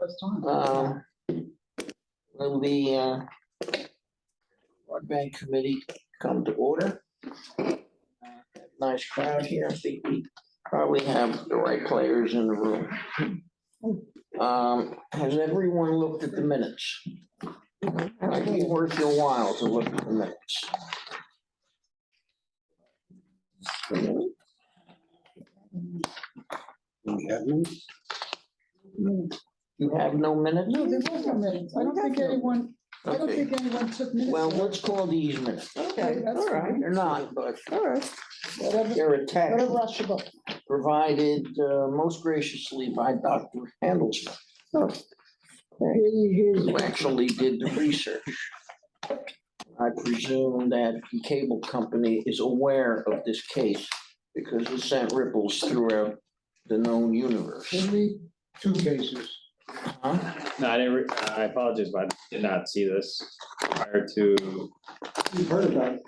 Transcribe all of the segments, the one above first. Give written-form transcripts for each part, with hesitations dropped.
Will the broadband committee come to order? Nice crowd here. I think we probably have the right players in the room. Has everyone looked at the minutes? Might be worth your while to look at the minutes. You have no minutes? No, there was no minutes. I don't think anyone took minutes. Well, let's call these minutes. Okay, that's All right, fine. they're not, but All right. Whatever, they're attached, whatever rushable. provided most graciously by Dr. Handelsman, Here's who actually did the research. I presume that the cable company is aware of this case because it sent ripples throughout the known universe. Two cases. Huh? No, I apologize, but I did not see this prior to, You've heard about it.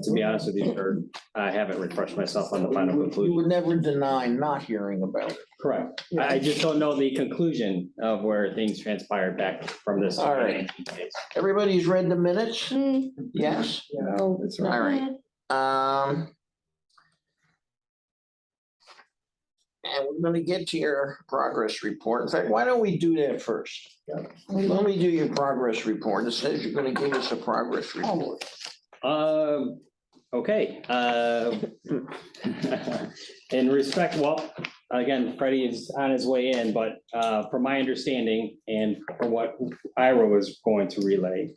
to be honest with you, sir, I haven't refreshed myself on the final You conclusion. would never deny not hearing about it. Correct. I just don't know the conclusion of where things transpired back from this. All right. Everybody's read the minutes? Yes? No, that's All right. right. And we're gonna get to your progress report. In fact, why don't we do that first? Let me do your progress report. It says you're gonna give us a progress report. Okay, in respect, well, again, Freddie is on his way in, but from my understanding and from what Ira was going to relay,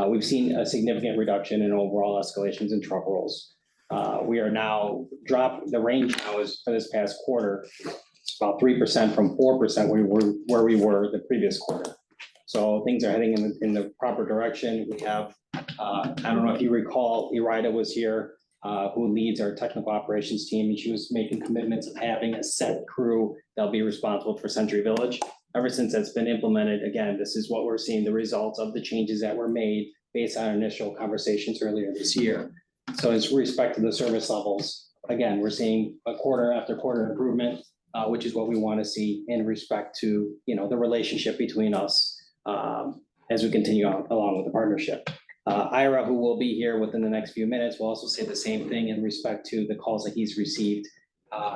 we've seen a significant reduction in overall escalations and truck rolls. We are now the range now is for this past quarter, it's about 3% from 4% where we were the previous quarter. So things are heading in the proper direction. We have, I don't know if you recall, Irida was here, who leads our technical operations team, and she was making commitments of having a set crew that'll be responsible for Century Village. Ever since that's been implemented, again, this is what we're seeing, the results of the changes that were made based on initial conversations earlier this year. So in respect to the service levels, again, we're seeing a quarter after quarter improvement, which is what we want to see in respect to, the relationship between us as we continue along with the partnership. Ira, who will be here within the next few minutes, will also say the same thing in respect to the calls that he's received,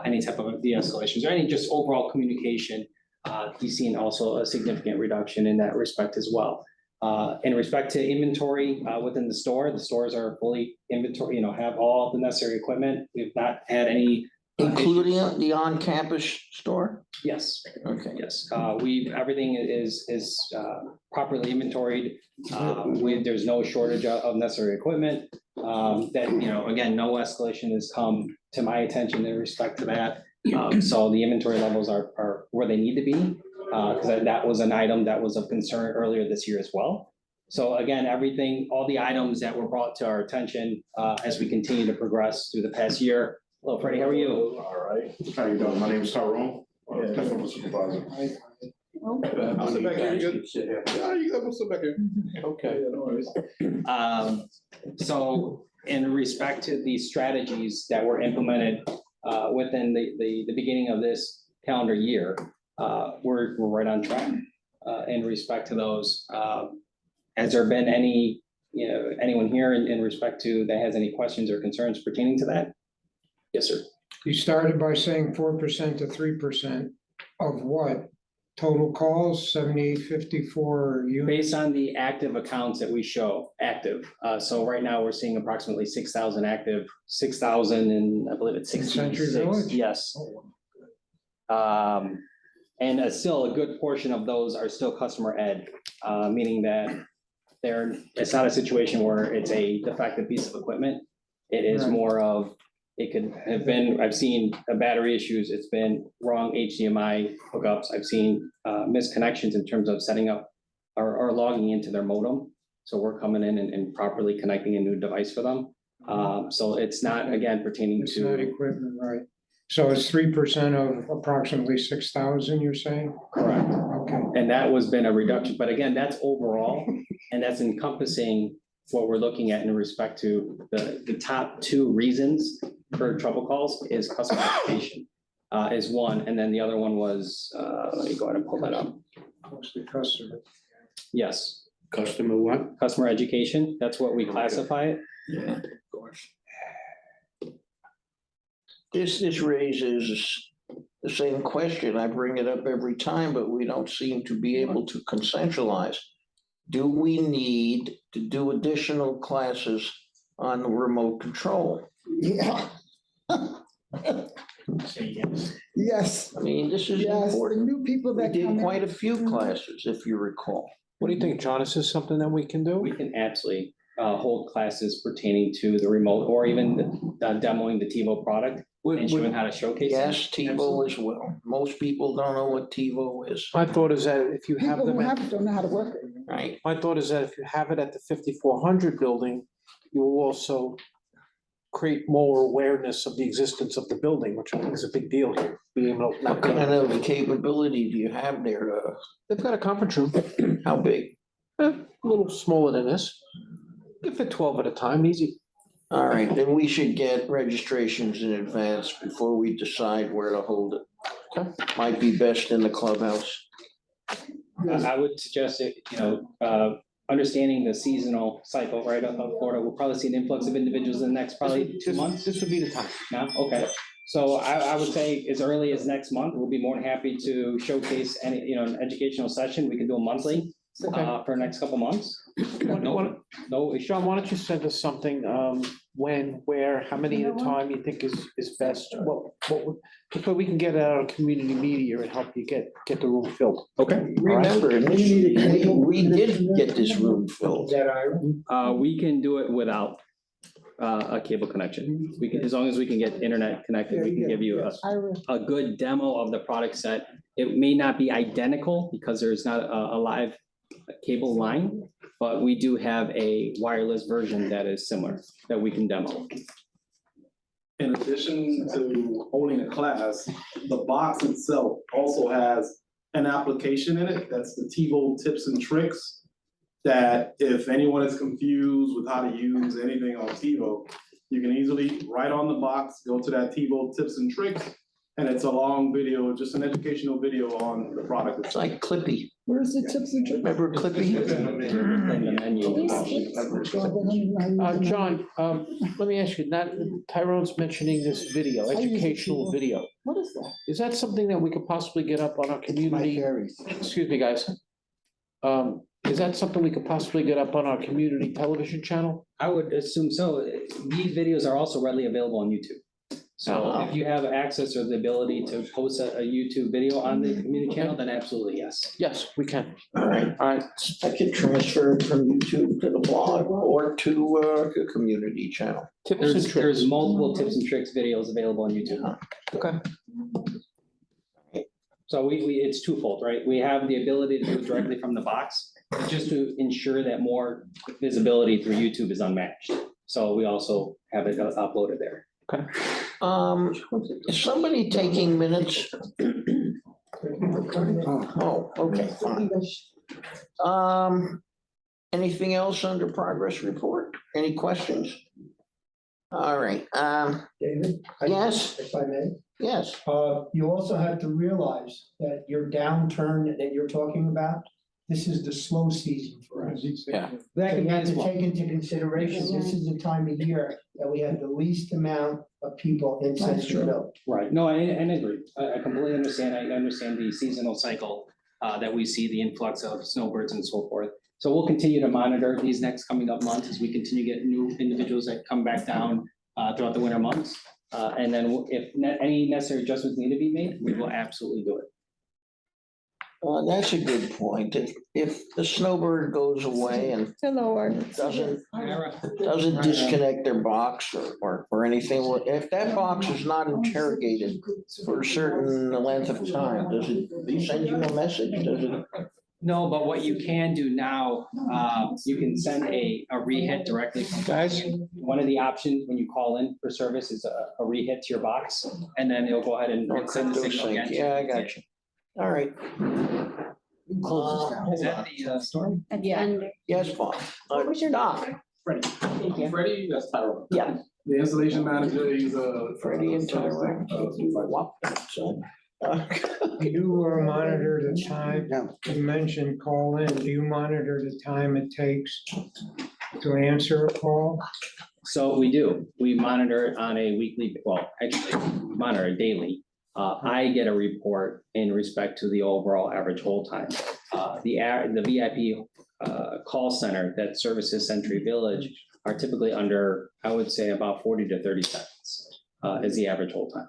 any type of de-escalations or any just overall communication. He's seen also a significant reduction in that respect as well. In respect to inventory within the stores are fully inventory, have all the necessary equipment. We've not had any. Including the on-campus store? Yes. Okay. Yes, everything is properly inventoried. There's no shortage of necessary equipment. That, again, no escalation has come to my attention in respect to that. So the inventory levels are where they need to be. Because that was an item that was of concern earlier this year as well. So again, all the items that were brought to our attention as we continue to progress through the past year. Hello, Freddie, how are you? All right. How you doing? My name is Tyrone, technical supervisor. I'll sit back here. You good? Yeah, you good. We'll sit back here. Okay. Yeah, no worries. So in respect to the strategies that were implemented within the beginning of this calendar year, we're right on track in respect to those. Has there been anyone here in respect to that has any questions or concerns pertaining to that? Yes, sir. You started by saying 4% to 3% of what? Total calls, 7,854 units? Based on the active accounts that we show, active. So right now we're seeing approximately 6,000 active, 6,000 and I believe it's In Century 66. Village? Yes. And still a good portion of those are still customer ed, meaning that it's not a situation where it's a defective piece of equipment. It is Right. more of, it could have been, I've seen battery issues, it's been wrong HDMI hookups. I've seen misconnections in terms of setting up or logging into their modem. So we're coming in and properly connecting a new device for them. So it's not, again, pertaining It's not to. equipment, right? So it's 3% of approximately 6,000, you're saying? Correct. Okay. And that was been a reduction, but again, that's overall, and that's encompassing what we're looking at in respect to the top two reasons for trouble calls is customer education. is one, and then the other one was, let me go ahead and pull that up. Mostly customer. Yes, Customer what? customer education, that's what we classify it. Yeah, of course. This raises the same question. I bring it up every time, but we don't seem to be able to consensualize. Do we need to do additional classes on the remote control? Yeah. Yes, I mean, this is yes, the important. new people We that did come quite in. a few classes, if you recall. What do you think, John? Is this something that we can do? We can absolutely hold classes pertaining to the remote or even demoing the TiVo product and showing how to showcase it. Yes, TiVo as well. Most people don't know what TiVo is, My thought is that if you have People them, who have it don't know how to work it. right? my thought is that if you have it at the 5400 building, you will also create more awareness of the existence of the building, which I think is a big deal here. Being able to, What kind of capability do you have there? they've got a conference room, How big? a little smaller than this. You fit 12 at a time, easy. All right, then we should get registrations in advance before we decide where to hold it. Okay. Might be best in the clubhouse. I would suggest it, understanding the seasonal cycle, right, of Florida, we'll probably see an influx of individuals in the next probably 2 months. This would be the time. No, okay. So I would say as early as next month, we'll be more than happy to showcase any, an educational session. We can do a monthly Okay. for the next couple months. Why- No issue. John, why don't you send us something, when, where, how many at a time you think is best? What would, just so we can get it out of community media and help you get the room filled. Okay. Remember, initially, we did get this room filled. We can do it without a cable connection. We can, as long as we can get internet connected, we can give you a good demo of the product set. It may not be identical because there's not a live cable line, but we do have a wireless version that is similar that we can demo. In addition to holding a class, the box itself also has an application in it. That's the TiVo tips and tricks. That if anyone is confused with how to use anything on TiVo, you can easily, right on the box, go to that TiVo tips and tricks. And it's a long video, just an educational video on the product. It's like Clippy. Where's the tips and tricks? Remember Clippy? In the menu. John, let me ask you, not, Tyrone's mentioning this video, educational video. What is that? Is that something that we could possibly get up on our community? Excuse me, guys. Is that something we could possibly get up on our community television channel? I would assume so. These videos are also readily available on YouTube. So if you have access or the ability to post a YouTube video on the community channel, then absolutely yes. Yes, we can. All right, All right. I can transfer it from YouTube to the blog or to the community channel. Tips and There's tricks. multiple tips and tricks videos available on YouTube. Okay. So we, it's twofold, right? We have the ability to do it directly from the box, just to ensure that more visibility through YouTube is unmatched. So we also have it uploaded there. Okay. Is somebody taking minutes? Oh, okay, fine. Anything else under progress report? Any questions? All right, David? yes, If I may, yes. you also have to realize that your downturn that you're talking about, this is the slow season for us. Yeah. That So can you be have as to well. take into consideration, this is the time of year that we have the least amount of people in Centerville. Right, no, I agree. I completely understand. I understand the seasonal cycle that we see the influx of snowbirds and so forth. So we'll continue to monitor these next coming up months as we continue to get new individuals that come back down throughout the winter months. And then if any necessary adjustments need to be made, we will absolutely do it. That's a good point. If the snowbird goes away and doesn't disconnect their box or anything, well, if that box is not interrogated for a certain length of time, does it send you a message? Does it? No, but what you can do now, you can send a rehit directly from Guys? One of the options when you call in for service is a rehit to your box, and then it'll go ahead and send the signal again. Yeah, I got you. All right. Is that the storm? At the end. Yes, Bob. What was your Doc. Freddie. Thank you. Freddie, that's Tyrone. Yeah. The installation manager, he's a. Freddie and Tyrone. Do you monitor the time? You mentioned call in. Do you monitor the time it takes to answer a call? So we do. We monitor it on a weekly, well, actually, we monitor it daily. I get a report in respect to the overall average hold time. The VIP call center that services Century Village are typically under, I would say, about 40 to 30 seconds is the average hold time.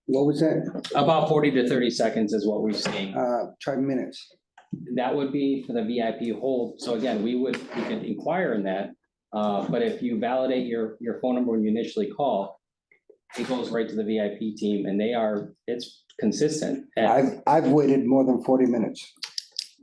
What was that? About 40 to 30 seconds is what we've seen. Try minutes. That would be for the VIP hold. So again, we can inquire in that. But if you validate your phone number when you initially call, it goes right to the VIP team and it's consistent. I've waited more than 40 minutes.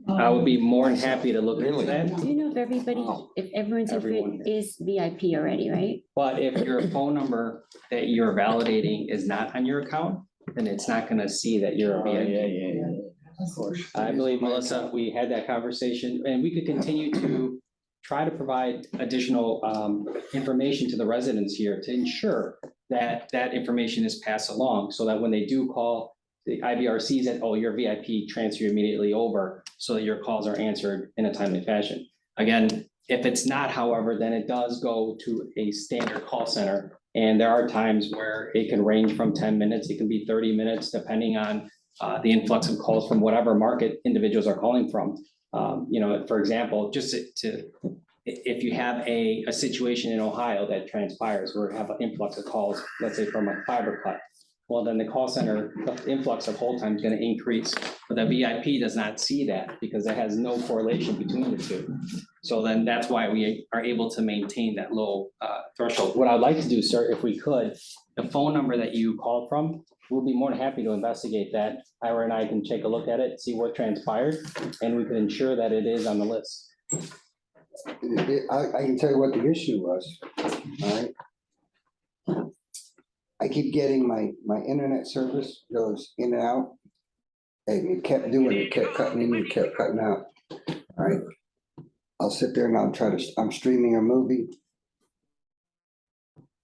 I would be more than happy to look into Really? that. Do you know if everybody, if everyone's Everyone is VIP already, right? But if your phone number that you're validating is not on your account, then it's not gonna see that you're a VIP. Of course. I believe, Melissa, we had that conversation and we could continue to try to provide additional information to the residents here to ensure that that information is passed along so that when they do call, the IVR sees that, oh, you're VIP, transfer immediately over so that your calls are answered in a timely fashion. Again, if it's not, however, then it does go to a standard call center. And there are times where it can range from 10 minutes, it can be 30 minutes, depending on the influx of calls from whatever market individuals are calling from. For example, just if you have a situation in Ohio that transpires where you have an influx of calls, let's say from a fiber cut, well, then the call center, the influx of hold time is going to increase, but the VIP does not see that because it has no correlation between the two. So then that's why we are able to maintain that low threshold. What I'd like to do, sir, if we could, the phone number that you called from, we'll be more than happy to investigate that. Ira and I can take a look at it, see what transpired, and we can ensure that it is on the list. I can tell you what the issue was, all right? I keep getting my internet service goes in and out. And it kept doing it, kept cutting in, it kept cutting out, all right? I'll sit there and I'm streaming a movie.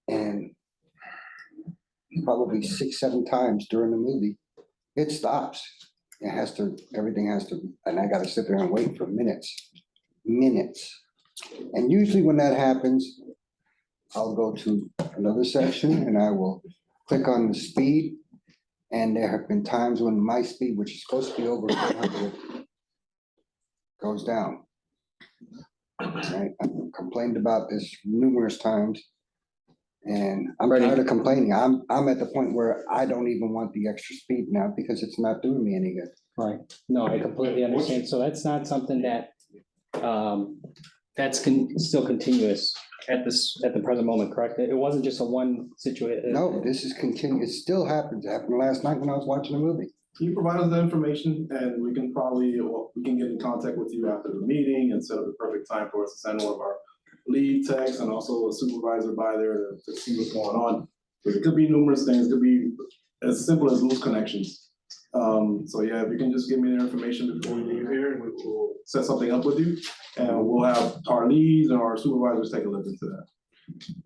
And probably 6, 7 times during the movie, it stops. Everything has to, and I gotta sit there and wait for minutes. And usually when that happens, I'll go to another section and I will click on the speed. And there have been times when my speed, which is supposed to be over 100, goes down. Right? I've complained about this numerous times. And I'm tired of complaining. I'm at the point where I don't even want the extra speed now because it's not doing me any good. Right. No, I completely understand. So that's not something that that's still continuous at the present moment, correct? It wasn't just a one situation. No, this is continuous. It still happens. It happened last night when I was watching a movie. Can you provide us the information and we can get in contact with you after the meeting and set up the perfect time for us to send one of our lead techs and also a supervisor by there to see what's going on. Because it could be numerous things. It could be as simple as loose connections. So yeah, if you can just give me their information before we leave here and we'll set something up with you. And we'll have our leads and our supervisors take a look into that.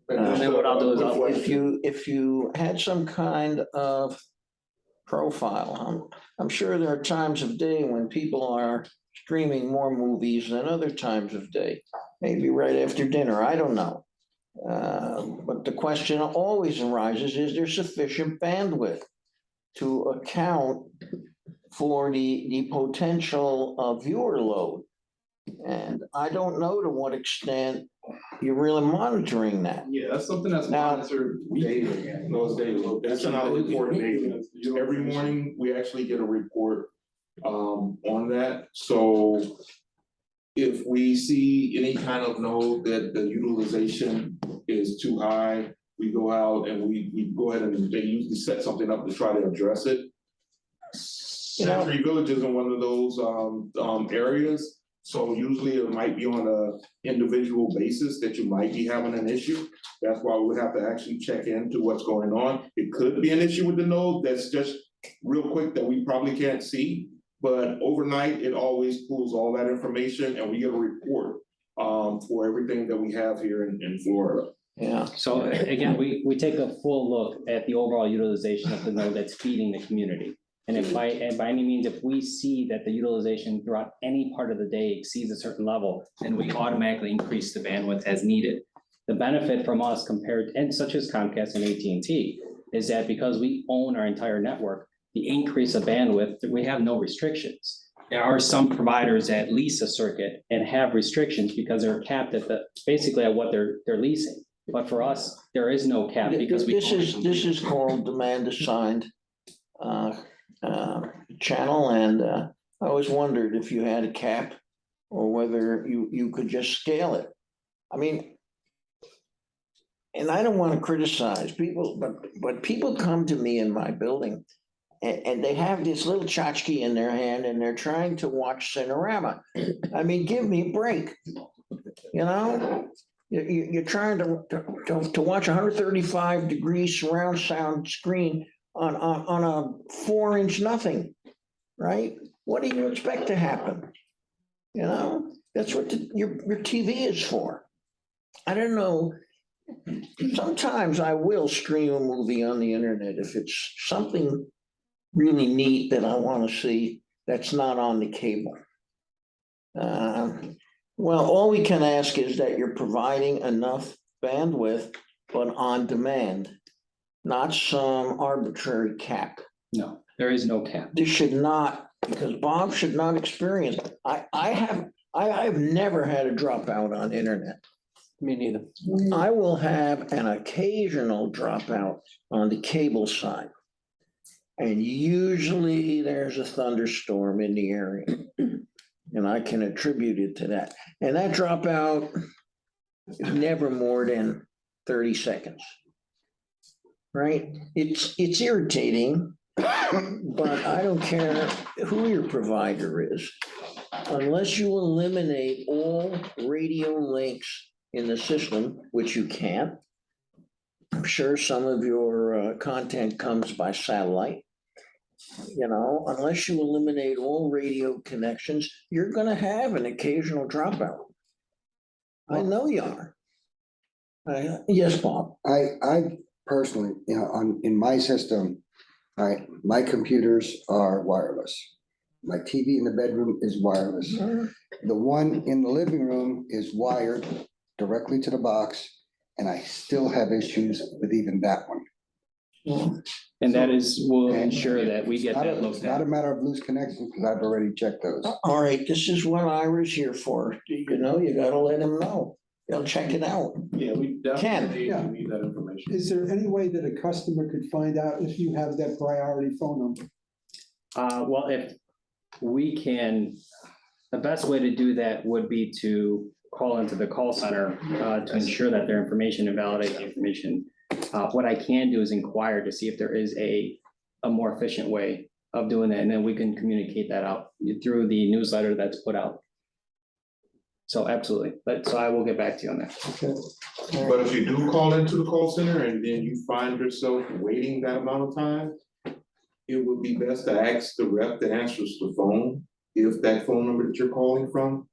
And then what I'll do is If you had some kind of profile, I'm sure there are times of day when people are streaming more movies than other times of day, maybe right after dinner, I don't know. But the question always arises, is there sufficient bandwidth to account for the potential viewer load? And I don't know to what extent you're really monitoring that. Yeah, that's something that's Now- monitored Daily, those daily. That's another report daily. Every morning, we actually get a report on that. So if we see any kind of node that the utilization is too high, we go out and we go ahead and they usually set something up to try to address it. Century Village isn't one of those areas. So usually it might be on an individual basis that you might be having an issue. That's why we would have to actually check into what's going on. It could be an issue with the node that's just real quick that we probably can't see. But overnight, it always pulls all that information and we get a report for everything that we have here in Florida. Yeah, So again, we take a full look at the overall utilization of the node that's feeding the community. And if by any means, if we see that the utilization throughout any part of the day exceeds a certain level, then we automatically increase the bandwidth as needed. The benefit from us compared, and such as Comcast and AT&T, is that because we own our entire network, the increase of bandwidth, we have no restrictions. There are some providers that lease a circuit and have restrictions because they're capped at basically at what they're leasing. But for us, there is no cap because we. this is called demand assigned channel, and I always wondered if you had a cap or whether you could just scale it. I mean, and I don't want to criticize people, but people come to me in my building and they have this little tchotchke in their hand and they're trying to watch Cinerama. I mean, give me a break, you know? You're trying to watch 135 degree surround sound screen on a 4-inch nothing, right? What do you expect to happen? You know, that's what your TV is for. I don't know. Sometimes I will stream a movie on the internet if it's something really neat that I want to see that's not on the cable. Well, all we can ask is that you're providing enough bandwidth, but on demand, not some arbitrary cap. No, there is no cap. This should not, because Bob should not experience. I have never had a dropout on internet. Me neither. I will have an occasional dropout on the cable side. And usually there's a thunderstorm in the area. And I can attribute it to that. And that dropout is never more than 30 seconds. Right? It's irritating, but I don't care who your provider is. Unless you eliminate all radio links in the system, which you can't. I'm sure some of your content comes by satellite. You know, unless you eliminate all radio connections, you're going to have an occasional dropout. I know you are. Yes, Bob. I personally, you know, in my system, my computers are wireless. My TV in the bedroom is wireless. The one in the living room is wired directly to the box, and I still have issues with even that one. And that is, we'll ensure that we get that It's looked not a at. matter of loose connections, because I've already checked those. All right, this is what Ira's here for. You know, you got to let him know. They'll check it out. Yeah, we Ken. definitely need that information. Is there any way that a customer could find out if you have that priority phone number? Well, if we can, the best way to do that would be to call into the call center to ensure that their information and validate the information. What I can do is inquire to see if there is a more efficient way of doing that, and then we can communicate that out through the newsletter that's put out. So absolutely, so I will get back to you on that. Okay. But if you do call into the call center and then you find yourself waiting that amount of time, it would be best to ask the rep that answers the phone, if that phone number that you're calling from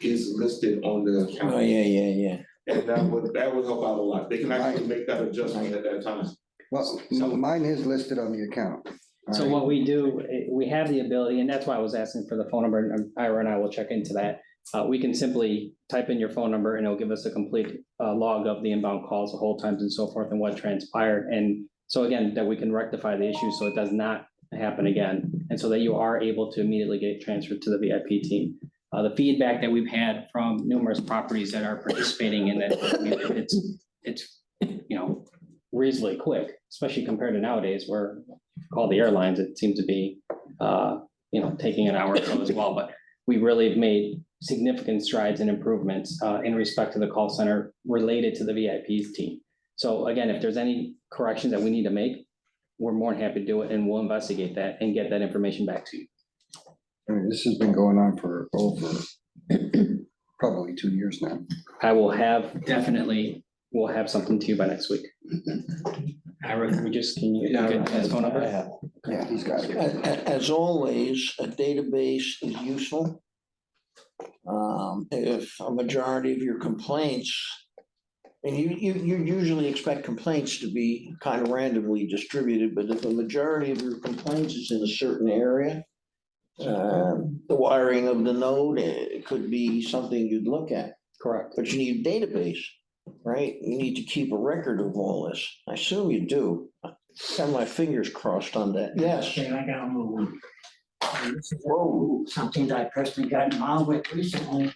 is listed on the account. Oh, yeah. And that would help out a lot. They can actually make that adjustment at that time. Well, mine is listed on the account. So what we do, we have the ability, and that's why I was asking for the phone number, and Ira and I will check into that. We can simply type in your phone number and it'll give us a complete log of the inbound calls, the hold times and so forth and what transpired. And so again, that we can rectify the issue so it does not happen again. And so that you are able to immediately get transferred to the VIP team. The feedback that we've had from numerous properties that are participating in that, it's you know, reasonably quick, especially compared to nowadays where if you call the airlines, it seems to be, you know, taking an hour or so as well. But we really have made significant strides and improvements in respect to the call center related to the VIPs team. So again, if there's any corrections that we need to make, we're more than happy to do it and we'll investigate that and get that information back to you. I mean, this has been going on for over probably 2 years now. I will have, definitely, we'll have something to you by next week. Ira, can you get his phone number? Yeah, he's got it. As always, a database is useful. If a majority of your complaints And you usually expect complaints to be kind of randomly distributed, but if a majority of your complaints is in a certain area, the wiring of the node, it could be something you'd look at, Correct. but you need a database, right? You need to keep a record of all this. I assume you do. Got my fingers crossed on that. Yes. Okay, I got one. This is Whoa. something that I personally got involved with recently.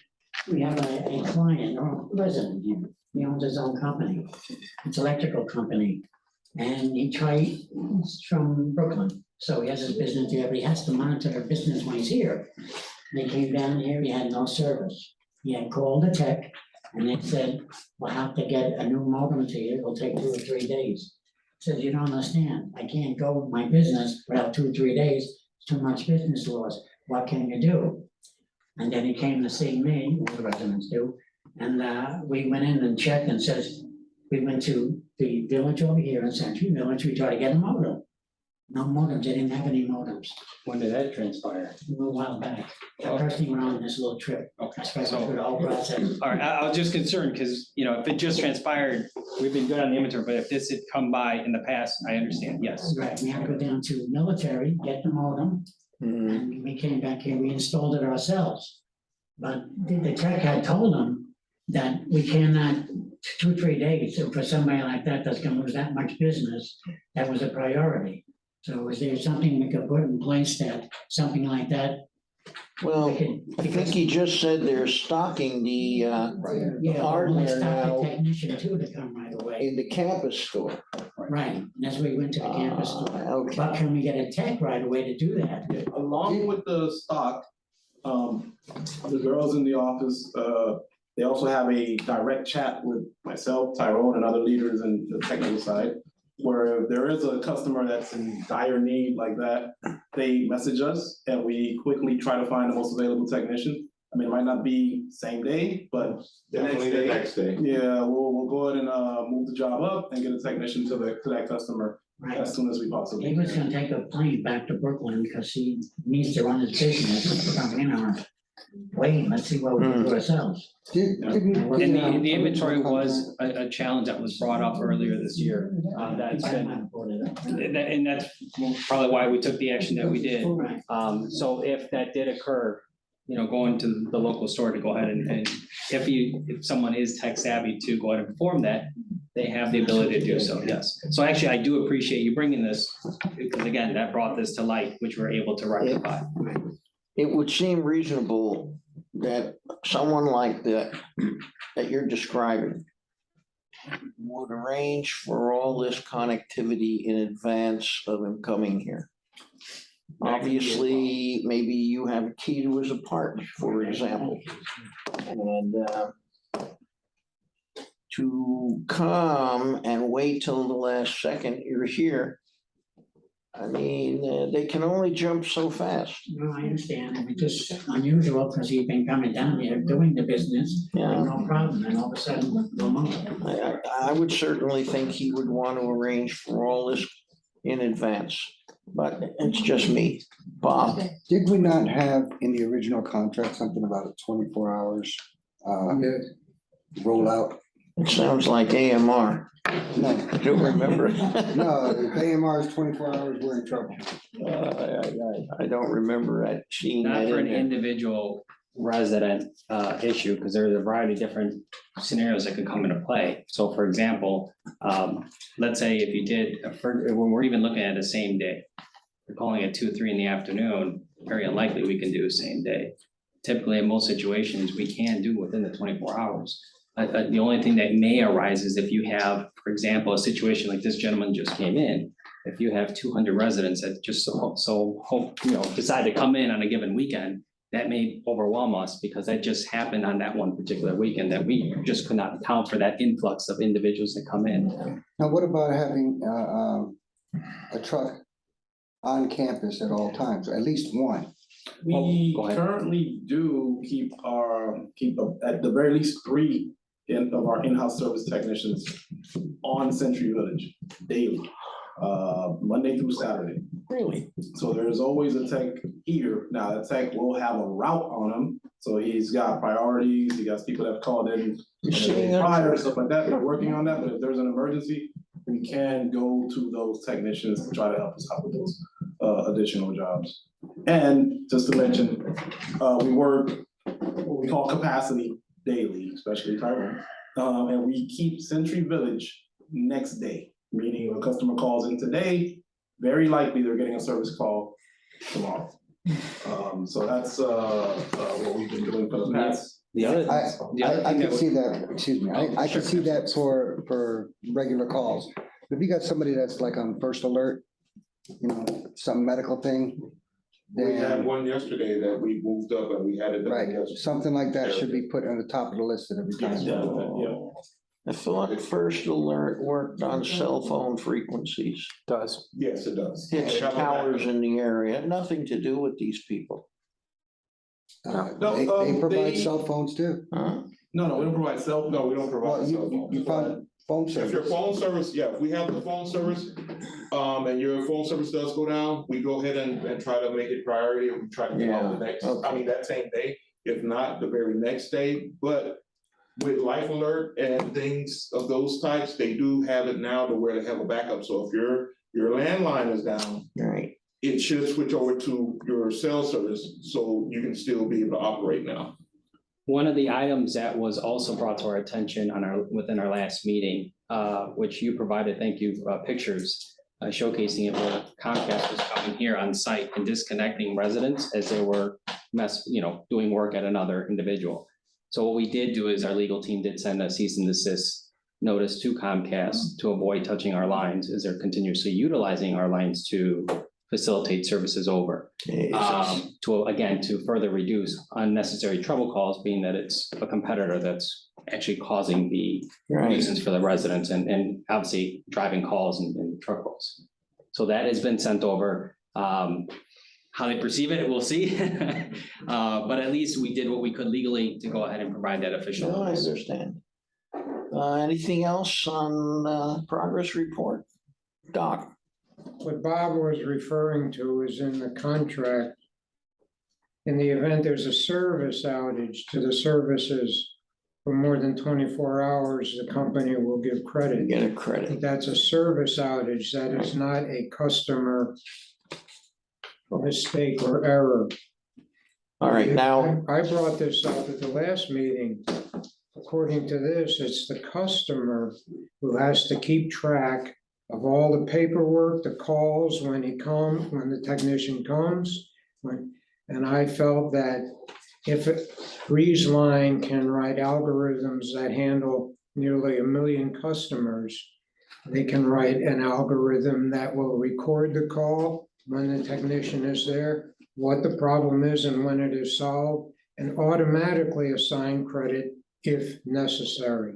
We have a client or resident here. He owns his own company. It's electrical company. And he's from Brooklyn. So he has his business there, but he has to monitor their business when he's here. They came down here, he had no service. He had called the tech and they said, we'll have to get a new modem to you. It'll take 2 or 3 days. Says, you don't understand. I can't go with my business without 2 or 3 days. It's too much business loss. What can you do? And then he came to see me, all the residents do. And we went in and checked and says, we went to the village over here in Century Village. We tried to get a modem. No modems. They didn't have any modems. When did that transpire? A little while back. I personally went on this little trip. Okay, I went so, through the whole process. all right, I was just concerned because, you know, if it just transpired, we've been good on the inventory, but if this had come by in the past, I understand, yes. Right, we had to go down to military, get the modem, and when we came back here, we installed it ourselves. But the tech had told them that we cannot, 2 or 3 days, so for somebody like that that's gonna lose that much business, that was a priority. So is there something we could put in place that, something like that? Well, we could- I think he just said they're stocking the Yeah, well, hardware let's stop now the technician too to come right away. in the campus store. Right, and that's where we went to the campus store. Okay. But can we get a tech right away to do that? Along with the stock, the girls in the office, they also have a direct chat with myself, Tyrone, and other leaders in the technical side, where if there is a customer that's in dire need like that, they message us and we quickly try to find the most available technician. I mean, it might not be same day, but the next Definitely the day. next day. Yeah, we'll go ahead and move the job up and get a technician to that customer Right. as soon as we possibly He can. was gonna take a plane back to Brooklyn because he needs to run his business. Wait, let's see what we can do ourselves. And the inventory was a challenge that was brought up earlier this year. That's been, and that's probably why we took the action that we did. Right. So if that did occur, you know, going to the local store to go ahead and if someone is tech savvy to go ahead and perform that, they have the ability to do so, yes. So actually, I do appreciate you bringing this, because again, that brought this to light, which we're able to rectify. It would seem reasonable that someone like that you're describing would arrange for all this connectivity in advance of him coming here. Obviously, maybe you have a key to his apartment, for example. And to come and wait till the last second you're here, I mean, they can only jump so fast. No, I understand. And it's just unusual because he's been coming down here doing the business, Yeah. no problem, and all of a sudden, no more. I would certainly think he would want to arrange for all this in advance, but it's just me. Bob? Did we not have in the original contract something about a 24 hours rollout? It sounds like AMR. No, I don't remember. no, if AMR is 24 hours, we're in trouble. I don't remember seeing that Not for in an there. individual resident issue, because there's a variety of different scenarios that could come into play. So for example, let's say if you did, when we're even looking at the same day, we're calling it 2 or 3 in the afternoon, very unlikely we can do same day. Typically, in most situations, we can do within the 24 hours. The only thing that may arise is if you have, for example, a situation like this gentleman just came in, if you have 200 residents that just decide to come in on a given weekend, that may overwhelm us because that just happened on that one particular weekend that we just could not account for that influx of individuals that come in. Now, what about having a truck on campus at all times, or at least one? We go ahead. currently do keep at the very least 3 of our in-house service technicians on Century Village daily, Monday through Saturday. Really? So there's always a tech here. Now, the tech will have a route on them So he's got priorities, he got people that have called in You're seeing prior, stuff like that, they're working on that, but if there's an emergency, we can go to those technicians to try to help us out with those additional jobs. And just to mention, we work what we call capacity daily, especially Tyrone. And we keep Century Village next day, meaning if a customer calls in today, very likely they're getting a service call tomorrow. So that's what we've been doing for the past. The other, the other I thing that could was. see that, excuse me, I could see that for regular calls. If you got somebody that's like on first alert, you know, some medical thing, We had then, one yesterday that we moved up and we had it done right, yesterday. something like that should be put on the top of the list at every Yes, time. yeah. I thought First Alert worked on cell phone frequencies. Does. Yes, it does. Hits towers in the area, nothing to do with these people. They provide cell phones too. Huh? No, we don't provide No, we don't provide Well, cell phones. you found phone If your service. phone service, yeah, if we have the phone service, and your phone service does go down, we go ahead and try to make it priority, and we try to get out the next, I mean, that same day, if not the very next day, but with Life Alert and things of those types, they do have it now to where they have a backup, so if your landline is down, Right. it should switch over to your cell service, so you can still be able to operate now. One of the items that was also brought to our attention within our last meeting, which you provided, thank you, pictures showcasing it where Comcast was coming here on site and disconnecting residents as they were doing work at another individual. So what we did do is our legal team did send a cease and desist notice to Comcast to avoid touching our lines as they're continuously utilizing our lines to facilitate services over. To further reduce unnecessary trouble calls, being that it's a competitor that's actually causing the nuisance for the residents and obviously driving calls and truck rolls. So that has been sent over. How they perceive it, we'll see. But at least we did what we could legally to go ahead and provide that official No, I notice. understand. Anything else on progress report? Doc? What Bob was referring to is in the contract. In the event there's a service outage to the services for more than 24 hours, the company will give credit. Get a credit. That's a service outage. That is not a customer mistake or error. All right, now, I brought this up at the last meeting. According to this, it's the customer who has to keep track of all the paperwork, the calls when the technician comes. And I felt that if Breeze Line can write algorithms that handle nearly 1 million customers, they can write an algorithm that will record the call when the technician is there, what the problem is and when it is solved, and automatically assign credit if necessary.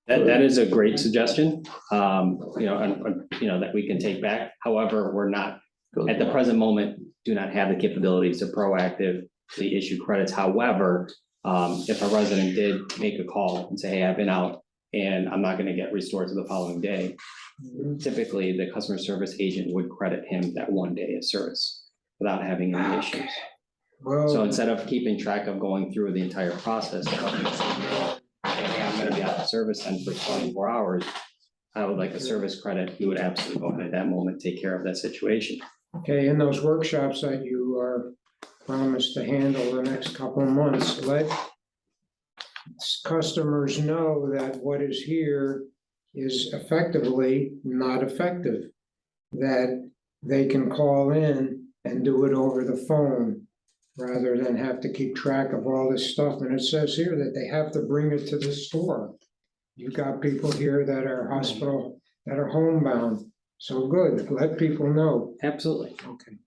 That is a great suggestion, that we can take back. However, we're not, at the present moment, do not have the capabilities to proactively issue credits. However, if a resident did make a call and say, hey, I've been out and I'm not gonna get restored to the following day, typically the customer service agent would credit him that one day of service without having any issues. So instead of keeping track of going through the entire process, hey, I'm gonna be out of service then for 24 hours, I would like a service credit, you would absolutely go ahead at that moment, take care of that situation. Okay, in those workshops that you are promised to handle the next couple of months, let customers know that what is here is effectively not effective, that they can call in and do it over the phone rather than have to keep track of all this stuff. And it says here that they have to bring it to the store. You've got people here that are hospital, that are homebound. So good, let people know. Absolutely. Okay.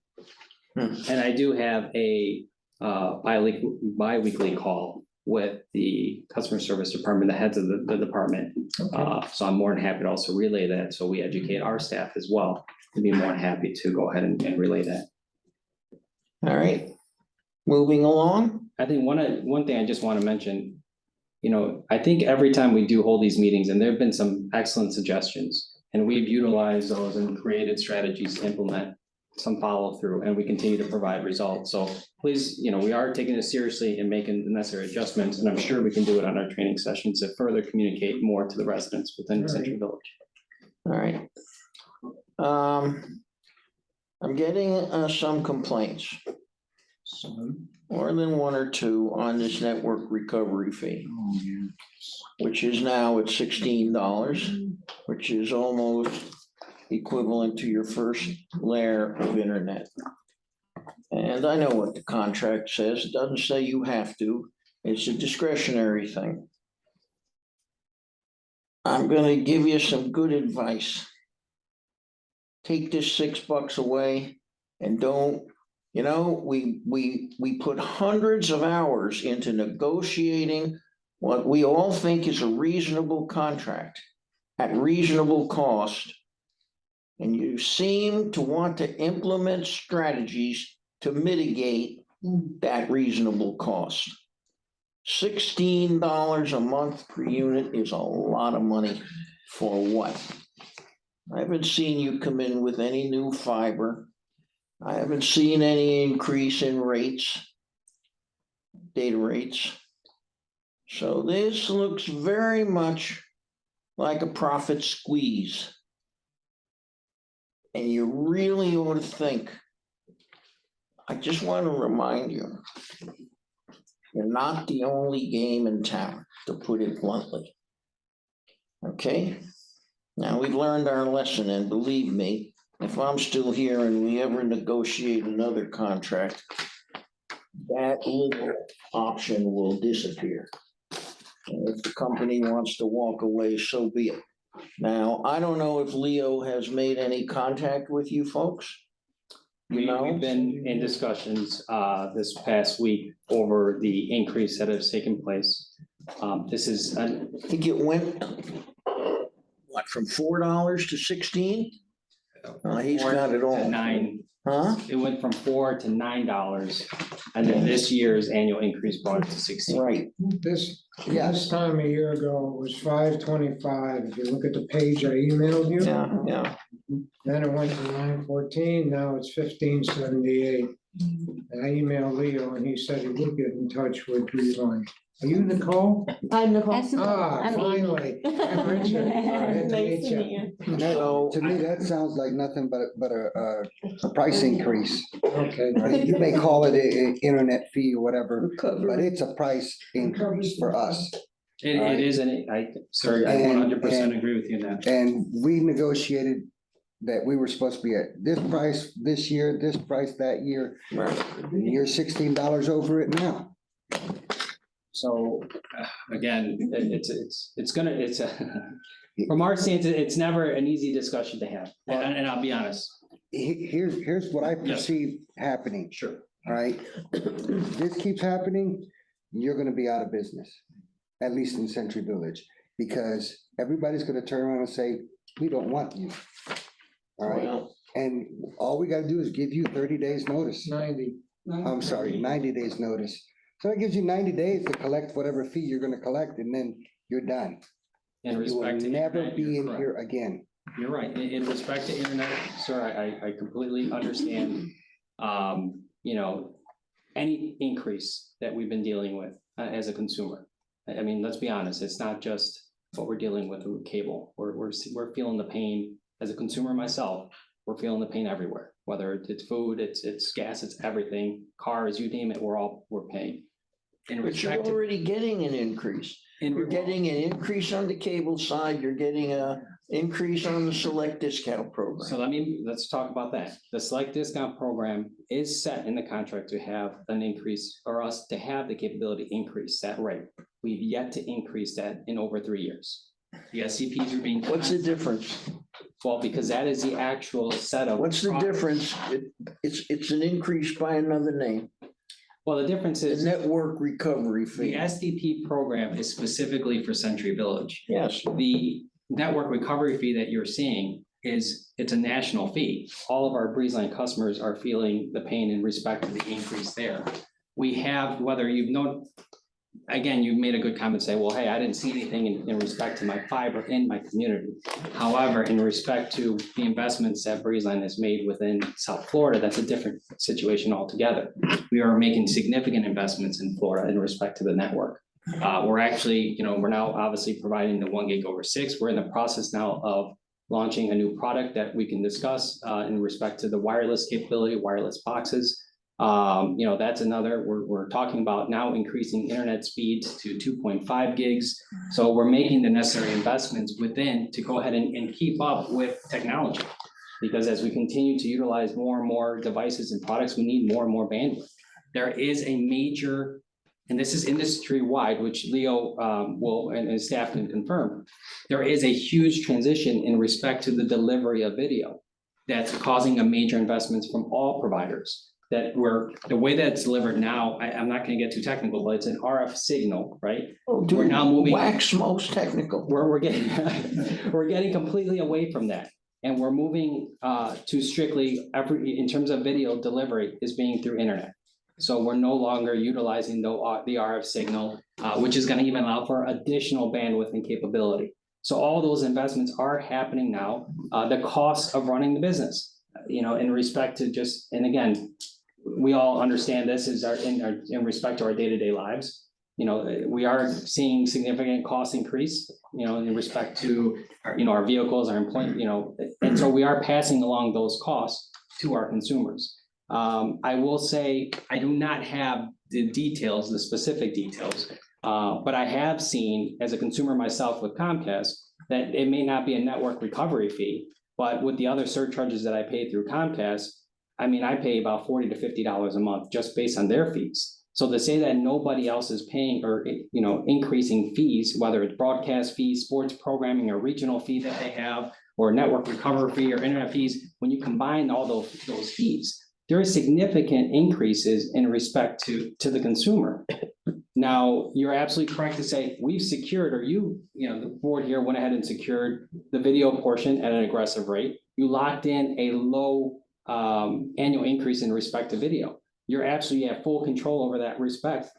And I do have a bi-weekly call with the customer service department, the heads of the department. So I'm more than happy to also relay that. So we educate our staff as well to be more than happy to go ahead and relay that. all right, moving along. I think one thing I just want to mention, I think every time we do hold these meetings, and there have been some excellent suggestions, and we've utilized those and created strategies to implement some follow through, and we continue to provide results. So please, we are taking this seriously and making the necessary adjustments, and I'm sure we can do it on our training sessions to further communicate more to the residents within Century Village. All right. I'm getting some complaints, more than one or two, on this network recovery fee, which is now at $16, which is almost equivalent to your first layer of internet. And I know what the contract says. It doesn't say you have to. It's a discretionary thing. I'm gonna give you some good advice. Take this $6 away and don't, we put hundreds of hours into negotiating what we all think is a reasonable contract at reasonable cost. And you seem to want to implement strategies to mitigate that reasonable cost. $16 a month per unit is a lot of money for what? I haven't seen you come in with any new fiber. I haven't seen any increase in rates, data rates. So this looks very much like a profit squeeze. And you really ought to think, I just want to remind you, you're not the only game in town, to put it bluntly. Okay? Now, we've learned our lesson, and believe me, if I'm still here and we ever negotiate another contract, that little option will disappear. And if the company wants to walk away, so be it. Now, I don't know if Leo has made any contact with you folks. We've been in discussions this past week over the increase that has taken place. This is, I think it went, what, from $4 to 16? He's got it all. $9. Huh? It went from $4 to $9, and then this year's annual increase brought it to 16. Right. This time a year ago, it was $5.25. If you look at the page I emailed you. Yeah. Then it went to $9.14, now it's $15.78. And I emailed Leo and he said he would get in touch with Beeline. Are you Nicole? I'm Nicole. Ah, finally. I'm Richard. Nice to meet you. No, to me, that sounds like nothing but a price increase. Okay. Right? You may call it an internet fee or whatever, but it's a price increase for us. It is, and I 100% agree with you on that. And we negotiated that we were supposed to be at this price this year, this price that year. Right. You're $16 over it now. So, again, from our stance, it's never an easy discussion to have, and I'll be honest. Here's what I perceive happening. Sure. All right, this keeps happening, you're gonna be out of business, at least in Century Village, because everybody's gonna turn around and say, we don't want you. All right, Well, and all we gotta do is give you 30 days notice. 90. I'm sorry, 90 days notice. So it gives you 90 days to collect whatever fee you're gonna collect, and then you're done. In You will respect to never internet, be you're in correct. here again. You're right. In respect to internet, sir, I completely understand, any increase that we've been dealing with as a consumer. I mean, let's be honest, it's not just what we're dealing with cable. We're feeling the pain as a consumer myself. We're feeling the pain everywhere, whether it's food, it's gas, it's everything, cars, you name it, we're paying. In but you're respect to, already getting an increase. You're getting an increase on the cable side, you're getting a increase on the select discount program. so let's talk about that. The select discount program is set in the contract to have an increase, or us to have the capability to increase that rate. We've yet to increase that in over 3 years. The SCPs are being. What's the difference? Well, because that is the actual set of. What's the difference? It's an increase by another name. Well, the difference The is network recovery the fee. SDP program is specifically for Century Village. Yes, The network recovery fee that you're seeing it's a national fee. All of our BreezeLine customers are feeling the pain in respect to the increase there. We have, whether you've known, again, you made a good comment, say, well, hey, I didn't see anything in respect to my fiber in my community. However, in respect to the investments that Breezeline has made within South Florida, that's a different situation altogether. We are making significant investments in Florida in respect to the network. We're actually, we're now obviously providing the 1 gig over 6. We're in the process now of launching a new product that we can discuss in respect to the wireless capability, wireless boxes. That's another, we're talking about now increasing internet speeds to 2.5 gigs. So we're making the necessary investments within to go ahead and keep up with technology. Because as we continue to utilize more and more devices and products, we need more and more bandwidth. There is a major, and this is industry-wide, which Leo and his staff can confirm, there is a huge transition in respect to the delivery of video that's causing a major investments from all providers. The way that it's delivered now, I'm not gonna get too technical, but it's an RF signal, right? Oh, We're now moving. Wax most technical. We're getting, we're getting completely away from that. And we're moving to strictly in terms of video delivery is being through internet. So we're no longer utilizing the RF signal, which is gonna even allow for additional bandwidth and capability. So all those investments are happening now. The cost of running the business, in respect to just, and again, we all understand this is in respect to our day-to-day lives. We are seeing significant cost increase, in respect to our vehicles, our employment, and so we are passing along those costs to our consumers. I will say, I do not have the details, the specific details, but I have seen as a consumer myself with Comcast, that it may not be a network recovery fee, but with the other surcharges that I pay through Comcast, I pay about $40 to $50 a month just based on their fees. So to say that nobody else is paying or, increasing fees, whether it's broadcast fees, sports programming, or regional fee that they have, or network recovery fee or internet fees, when you combine all those fees, there is significant increases in respect to the consumer. Now, you're absolutely correct to say we've secured, or the board here went ahead and secured the video portion at an aggressive rate. You locked in a low annual increase in respect to video. You're absolutely have full control over that respect.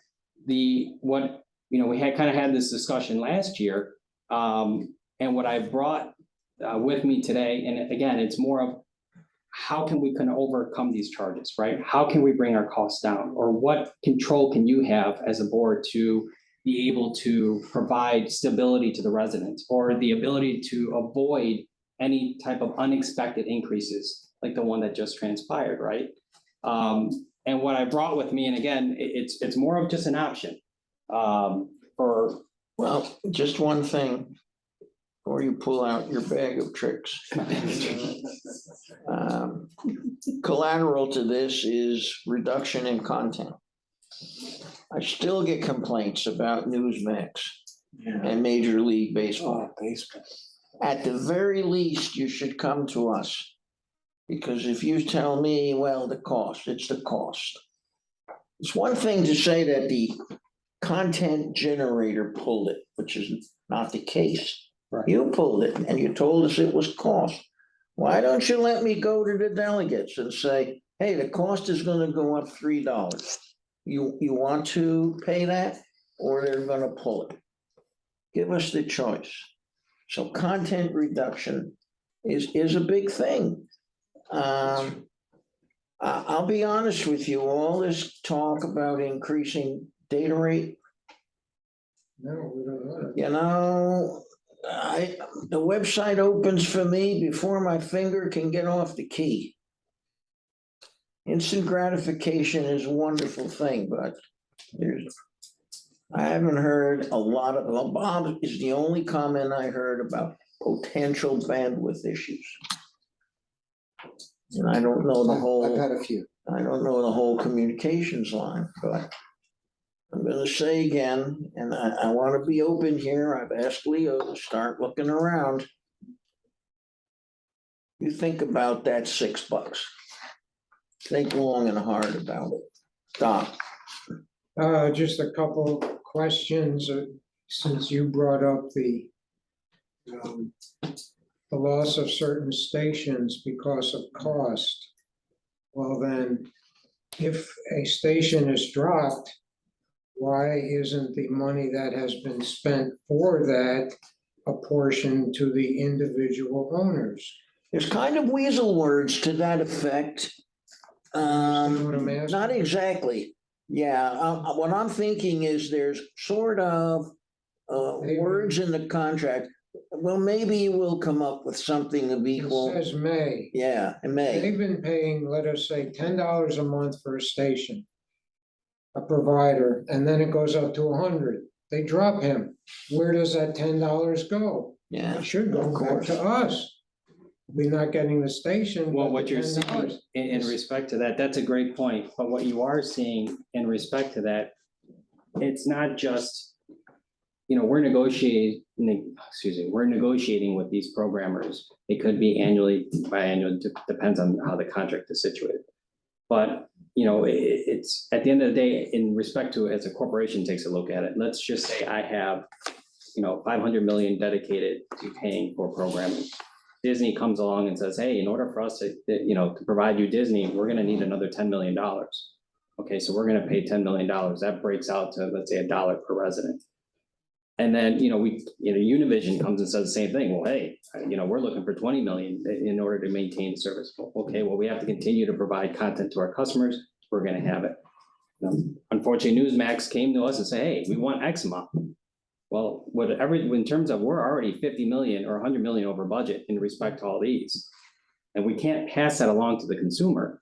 We had this discussion last year, and what I brought with me today, and again, it's more of how can we kind of overcome these charges, right? How can we bring our costs down? Or what control can you have as a board to be able to provide stability to the residents, or the ability to avoid any type of unexpected increases like the one that just transpired, right? And what I brought with me, and again, it's more of just an option Well, just one thing, before you pull out your bag of tricks. Collateral to this is reduction in content. I still get complaints about Newsmax and Major League Baseball. At the very least, you should come to us. Because if you tell me, well, it's the cost. It's one thing to say that the content generator pulled it, which is not the case. Right. You pulled it and you told us it was cost. Why don't you let me go to the delegates and say, hey, the cost is gonna go up $3. You want to pay that, or they're gonna pull it? Give us the choice. So content reduction is a big thing. I'll be honest with you, all this talk about increasing data rate, No, we don't know. the website opens for me before my finger can get off the key. Instant gratification is a wonderful thing, but I haven't heard a lot of, well, Bob is the only comment I heard about potential bandwidth issues. And I don't know the whole. I've had a few. I don't know the whole communications line, but I'm gonna say again, and I want to be open here. I've asked Leo to start looking around. You think about that $6. Think long and hard about it. Stop. Just a couple of questions, since you brought up the loss of certain stations because of cost. Well, then, if a station is dropped, why isn't the money that has been spent for that apportioned to the individual owners? There's kind of weasel words to that effect. Understand what I'm asking? Not exactly. Yeah, what I'm thinking is there's sort of words in the contract. Well, maybe we'll come up with something of It equal. says may. Yeah, it may. They've been paying, let us say, $10 a month for a station, a provider, and then it goes up to 100. They drop him. Where does that $10 go? Yeah, It should go of back course. to us. We're not getting the station. Well, but what the you're $10. seeing in respect to that, that's a great point, but what you are seeing in respect to that, it's not just, we're negotiating with these programmers. It could be annually, biannually, depends on how the contract is situated. But, it's, at the end of the day, in respect to, as a corporation takes a look at it, let's just say I have, 500 million dedicated to paying for programming. Disney comes along and says, hey, in order for us to provide you Disney, we're gonna need another $10 million. Okay, so we're gonna pay $10 million. That breaks out to, let's say, $1 per resident. And then, Univision comes and says the same thing. Well, hey, we're looking for 20 million in order to maintain the service. Okay, well, we have to continue to provide content to our customers. We're gonna have it. Unfortunately, Newsmax came to us and said, hey, we want X amount. Well, whatever, in terms of, we're already 50 million or 100 million over budget in respect to all these. And we can't pass that along to the consumer.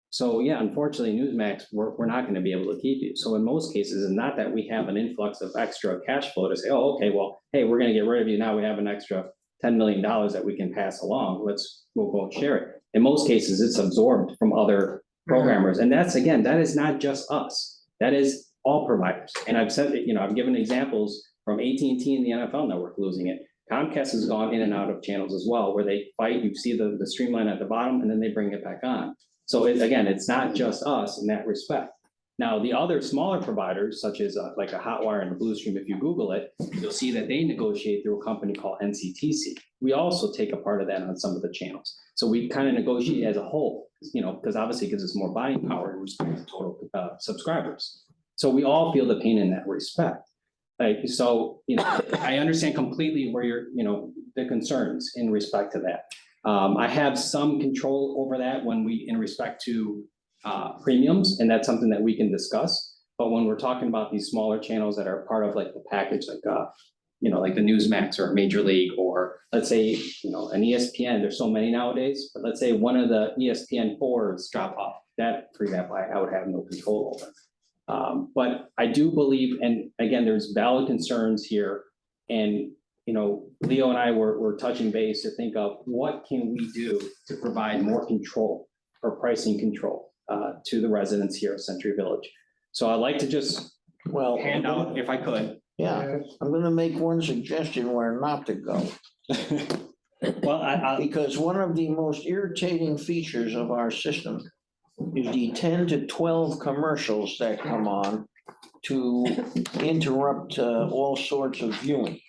So yeah, unfortunately, Newsmax, we're not gonna be able to keep you. So in most cases, it's not that we have an influx of extra cash flow to say, oh, okay, well, hey, we're gonna get rid of you. Now we have an extra $10 million that we can pass along. We'll both share it. In most cases, it's absorbed from other programmers. And that's, again, that is not just us. That is all providers. And I've said that, I've given examples from AT&T and the NFL network losing it. Comcast has gone in and out of channels as well, where they fight, you see the streamline at the bottom, and then they bring it back on. So again, it's not just us in that respect. Now, the other smaller providers, such as like a Hotwire and a Bluestream, if you Google it, you'll see that they negotiate through a company called NCTC. We also take a part of that on some of the channels. So we kind of negotiate as a whole, because obviously it gives us more buying power in respect to total subscribers. So we all feel the pain in that respect. So, I understand completely where you're, the concerns in respect to that. I have some control over that when in respect to premiums, and that's something that we can discuss. But when we're talking about these smaller channels that are part of like the package, like like the Newsmax or Major League, or let's say, an ESPN, there's so many nowadays, but let's say one of the ESPN4s drop off, that, for example, I would have no control over. But I do believe, and again, there's valid concerns here, and Leo and I were touching base to think of what can we do to provide more control or pricing control to the residents here at Century Village. So I'd like to just hand out, if I could. Yeah, I'm gonna make one suggestion where not to go. Well, Because one of the most irritating features of our system is the 10 to 12 commercials that come on to interrupt all sorts of viewing.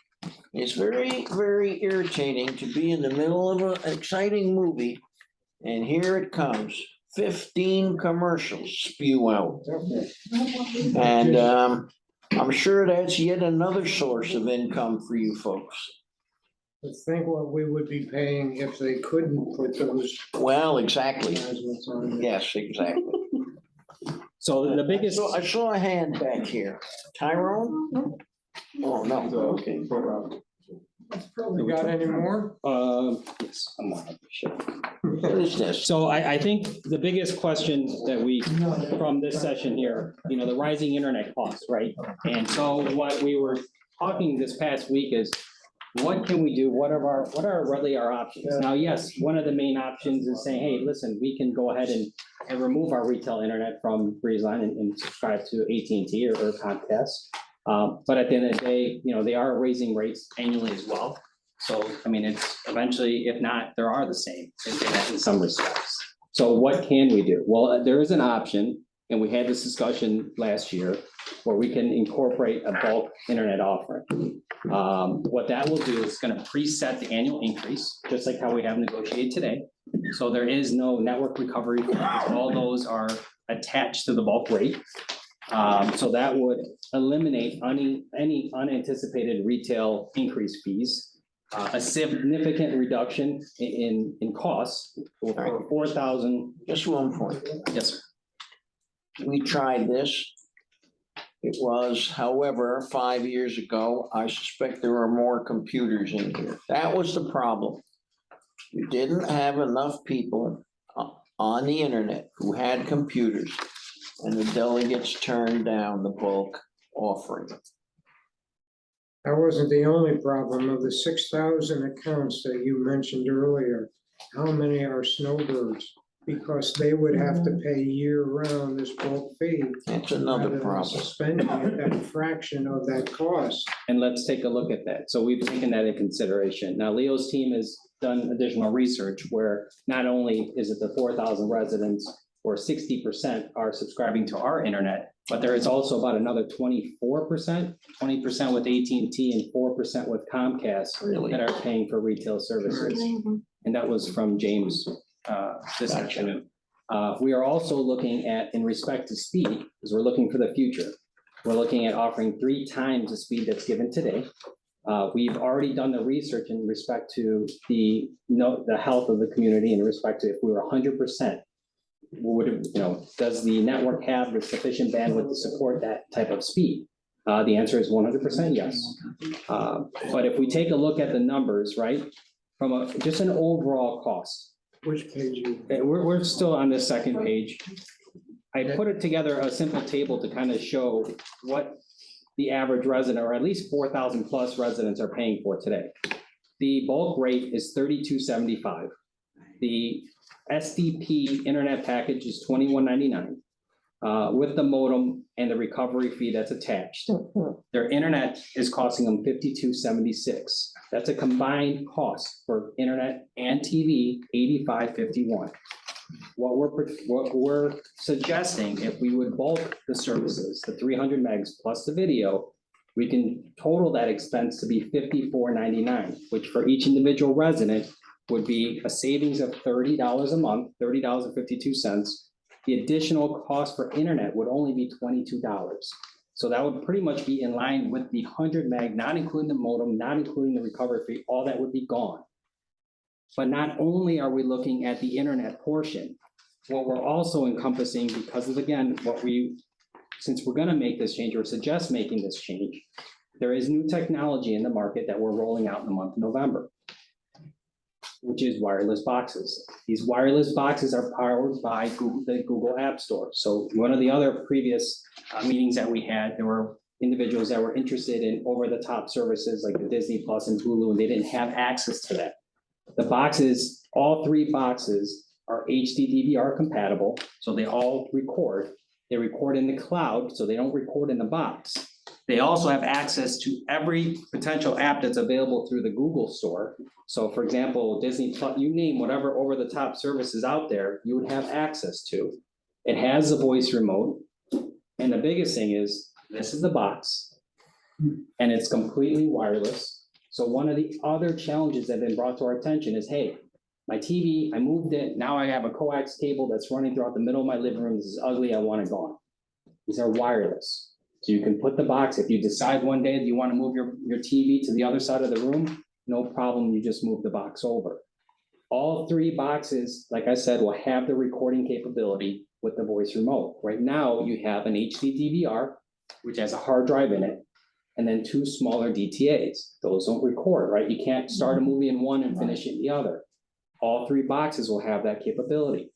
It's very, very irritating to be in the middle of an exciting movie, and here it comes, 15 commercials spew out. And I'm sure that's yet another source of income for you folks. Think what we would be paying if they couldn't put those. Well, exactly. advertisements on there. Yes, exactly. so the biggest. So I saw a hand back here. Tyrone? Oh, no, okay. You got any more? Yes, I'm not sure. What is this? So I think the biggest question that we, from this session here, the rising internet costs, right? And so what we were talking this past week is, what can we do? What are really our options? Now, yes, one of the main options is saying, hey, listen, we can go ahead and remove our retail internet from Breezeline and subscribe to AT&T or Comcast. But at the end of the day, they are raising rates annually as well. So, it's eventually, if not, there are the same in some respects. So what can we do? Well, there is an option, and we had this discussion last year, where we can incorporate a bulk internet offering. What that will do is going to preset the annual increase, just like how we have negotiated today. So there is no network recovery. All those are attached to the bulk rate. So that would eliminate any unanticipated retail increase fees. A significant reduction in costs for 4,000. Just one point. Yes, sir. We tried this. It was, however, 5 years ago. I suspect there are more computers in here. That was the problem. We didn't have enough people on the internet who had computers, and the delegates turned down the bulk offering. That wasn't the only problem. Of the 6,000 accounts that you mentioned earlier, how many are snowbirds? Because they would have to pay year-round this bulk fee. That's another rather than problem. Suspending it at a fraction of that cost. And let's take a look at that. So we've taken that into consideration. Now, Leo's team has done additional research where not only is it the 4,000 residents or 60% are subscribing to our internet, but there is also about another 24%, 20% with AT&T and 4% with Comcast Really? that are paying for retail services. And that was from James this afternoon. We are also looking at, in respect to speed, because we're looking for the future. We're looking at offering 3 times the speed that's given today. We've already done the research in respect to the health of the community in respect to if we were 100%. Would, does the network have the sufficient bandwidth to support that type of speed? The answer is 100% yes. But if we take a look at the numbers, right, from just an overall cost. Which page you? We're still on the second page. I put it together a simple table to kind of show what the average resident, or at least 4,000 plus residents, are paying for today. The bulk rate is $32.75. The SDP internet package is $21.99 with the modem and the recovery fee that's attached. Their internet is costing them $52.76. That's a combined cost for internet and TV, $85.51. What we're suggesting, if we would bulk the services, the 300 megs plus the video, we can total that expense to be $54.99, which for each individual resident would be a savings of $30 a month, $30.52. The additional cost for internet would only be $22. So that would pretty much be in line with the 100 meg, not including the modem, not including the recovery fee, all that would be gone. But not only are we looking at the internet portion, what we're also encompassing, because of, again, since we're gonna make this change or suggest making this change, there is new technology in the market that we're rolling out in the month of November, which is wireless boxes. These wireless boxes are powered by the Google App Store. So one of the other previous meetings that we had, there were individuals that were interested in over-the-top services like the Disney Plus and Hulu, and they didn't have access to that. The boxes, all 3 boxes are HD DVR compatible, so they all record. They record in the cloud, so they don't record in the box. They also have access to every potential app that's available through the Google Store. So for example, Disney Plus, you name whatever over-the-top services out there, you would have access to. It has a voice remote. And the biggest thing is, this is the box, and it's completely wireless. So one of the other challenges that have been brought to our attention is, hey, my TV, I moved it, now I have a coax cable that's running throughout the middle of my living room. This is ugly, I want it gone. These are wireless. So you can put the box, if you decide one day that you want to move your TV to the other side of the room, no problem, you just move the box over. All 3 boxes, like I said, will have the recording capability with the voice remote. Right now, you have an HD DVR, which has a hard drive in it, and then 2 smaller DTAs. Those don't record, right? You can't start a movie in one and finish it in the other. All 3 boxes will have that capability.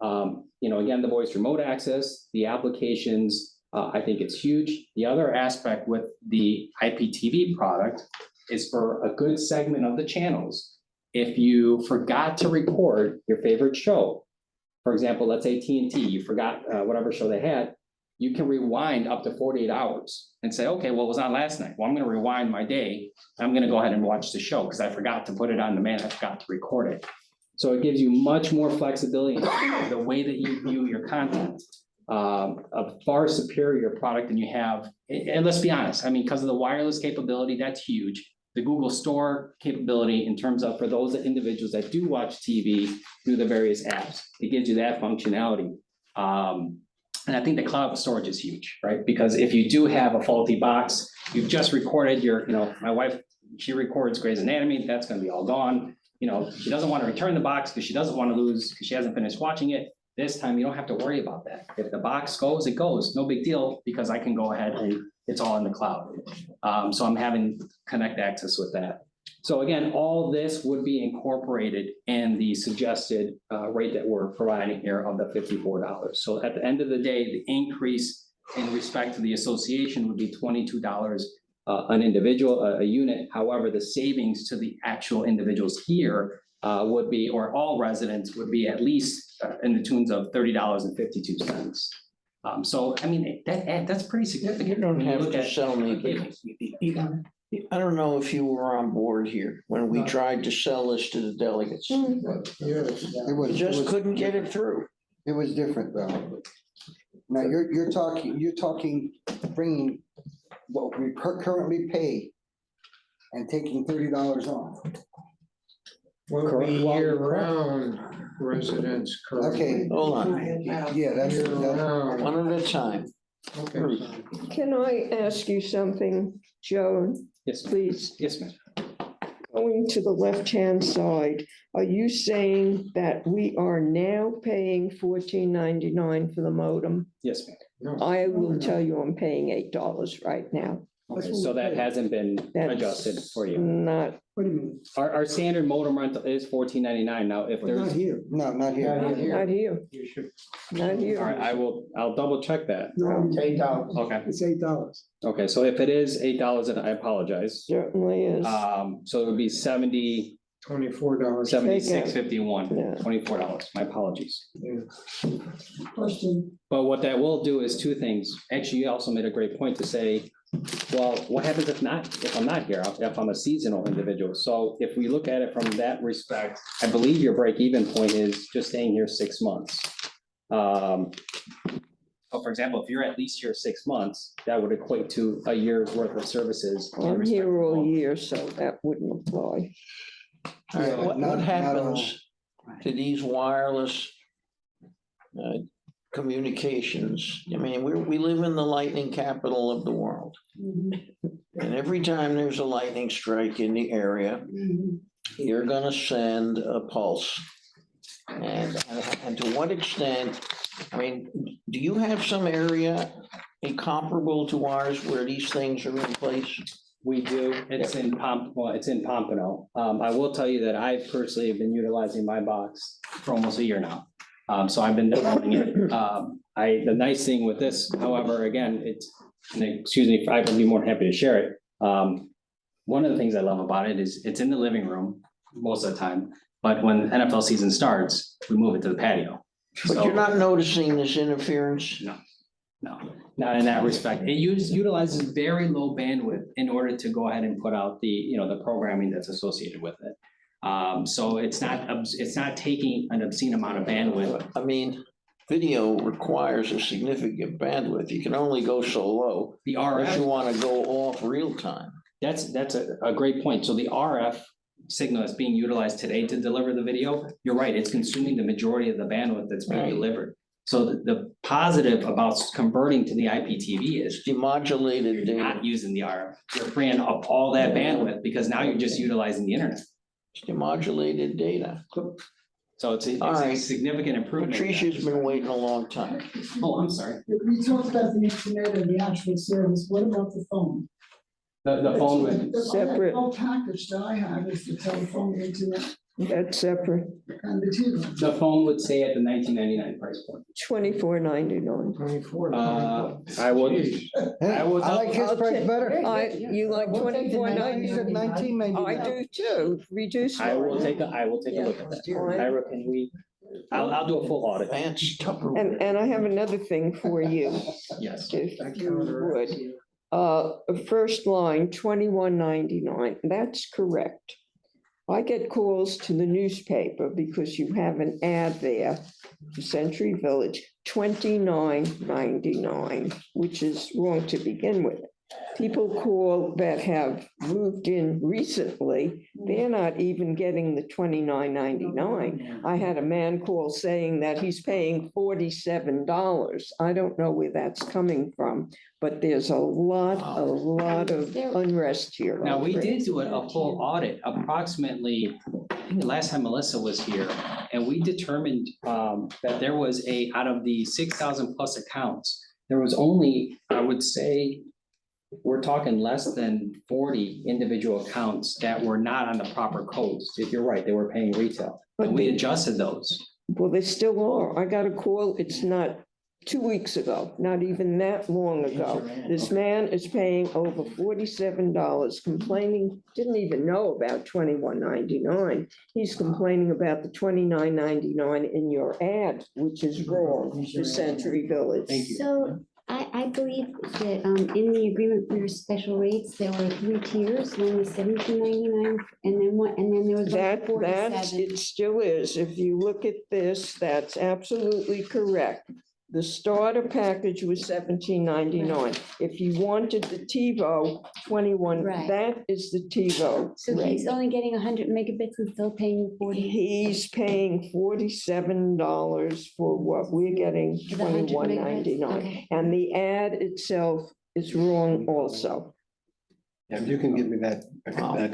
Again, the voice remote access, the applications, I think it's huge. The other aspect with the IPTV product is for a good segment of the channels. If you forgot to record your favorite show, for example, let's say TNT, you forgot whatever show they had, you can rewind up to 48 hours and say, okay, what was on last night? Well, I'm gonna rewind my day. I'm gonna go ahead and watch the show because I forgot to put it on demand. I forgot to record it. So it gives you much more flexibility in the way that you view your content. A far superior product than you have. And let's be honest, I mean, because of the wireless capability, that's huge. The Google Store capability in terms of for those individuals that do watch TV through the various apps, it gives you that functionality. And I think the cloud storage is huge, right? Because if you do have a faulty box, you've just recorded your, my wife, she records Grey's Anatomy, that's gonna be all gone. She doesn't want to return the box because she doesn't want to lose, because she hasn't finished watching it. This time, you don't have to worry about that. If the box goes, it goes, no big deal, because I can go ahead and it's all in the cloud. So I'm having connect access with that. So again, all this would be incorporated in the suggested rate that we're providing here of the $54. So at the end of the day, the increase in respect to the association would be $22 an individual, a unit. However, the savings to the actual individuals here would be, or all residents would be at least in the tunes of $30.52. So, I mean, that's pretty significant. You don't when have look to at sell me, cables. I don't know if you were on board here when we tried to sell this to the delegates. You It was, just couldn't get it through. it was different though. Now, you're talking bringing what we currently pay and taking $30 off. Will be year-round residents Okay. currently. Hold on, Yeah, that's, Year-round. one at a time. Okay. Can I ask you something, Joe, Yes, ma'am. please? Yes, ma'am. Going to the left-hand side, are you saying that we are now paying $14.99 for the modem? Yes, ma'am. No. I will tell you, I'm paying $8 right now. Okay, so that hasn't been That's adjusted for you. Not, What do you mean? Our standard modem rental is $14.99. Now, if Well, there's, not here. no, not here. not here, You should. not all right, here. I'll double check that. No, Okay, it's $8. okay, so if it is $8, then I apologize. Certainly is. So it would be $76.51, Yeah. $24. My apologies. Question, But what that will do is two things. Actually, you also made a great point to say, well, what happens if I'm not here, if I'm a seasonal individual? So if we look at it from that respect, I believe your break-even point is just staying here 6 months. So for example, if you're at least here 6 months, that would equate to a year's worth of services. in I'm respect here to all both. year, so that wouldn't apply. All right, what Not happens to these wireless communications? I mean, we live in the lightning capital of the world. And every time there's a lightning strike in the area, you're gonna send a pulse. And to what extent, I mean, do you have some area comparable to ours where these things are in place? We do. It's in Pompano. I will tell you that I personally have been utilizing my box for almost a year now. So I've been demoing it. The nice thing with this, however, again, excuse me, I would be more than happy to share it. One of the things I love about it is it's in the living room most of the time, but when NFL season starts, we move it to the patio. But you're not noticing this interference? No, not in that respect. It utilizes very low bandwidth in order to go ahead and put out the programming that's associated with it. So it's not taking an obscene amount of bandwidth. I mean, video requires a significant bandwidth. You can only go so low. The Unless you RF, want to go off real time. that's a great point. So the RF signal that's being utilized today to deliver the video, you're right, it's consuming the majority of the bandwidth that's being Right. delivered. So the positive about converting to the IPTV is Demodulated you're data. not using the RF. You're freeing up all that bandwidth because now you're just utilizing the internet. Demodulated data. So it's All a right. significant improvement. in that Patricia's been respect. waiting a long time. Oh, I'm sorry. we talked about the internet and the actual service, what about the phone? The phone would, Separate. The whole package that I have is the telephone, internet, That's separate, and the TV. the phone would stay at the $19.99 price point. $24.99. 24. I would, Jeez. I will I like his I'll price take- better. You like You said $24.99? $19.99. I do too, reduce. I will mine. take a look at that. Ira, can we, I'll do a full audit. Advanced Tupperware. And I have another thing for you, Yes. if you would. First line, $21.99, that's correct. I get calls to the newspaper because you have an ad there, Century Village, $29.99, which is wrong to begin with. people call that have moved in recently, they're not even getting the $29.99. I had a man call saying that he's paying $47. I don't know where that's coming from, but there's a lot of unrest here. Now, we already. did do a full audit approximately, I think the last time Melissa was here, and we determined that there was out of the 6,000 plus accounts, there was only, I would say, we're talking less than 40 individual accounts that were not on the proper codes. If you're right, they were paying retail, and we adjusted those. Well, they still are. I got a call, it's not 2 weeks ago, not even that long ago. This man is paying over $47, complaining, didn't even know about $21.99. He's complaining about the $29.99 in your ad, which is wrong for Century Village. Thank you. So I believe that in the agreement for your special rates, there were 3 tiers. One was $17.99 and then there was That's, 47. it still is. If you look at this, that's absolutely correct. The starter package was $17.99. If you wanted the TiVo 21, Right. that is the TiVo So rate. he's only getting 100 megabits and still paying 40. He's paying $47 for what we're getting, For the 100 $21.99. megabytes? Okay. And the ad itself is wrong also. Yeah, if you can give me that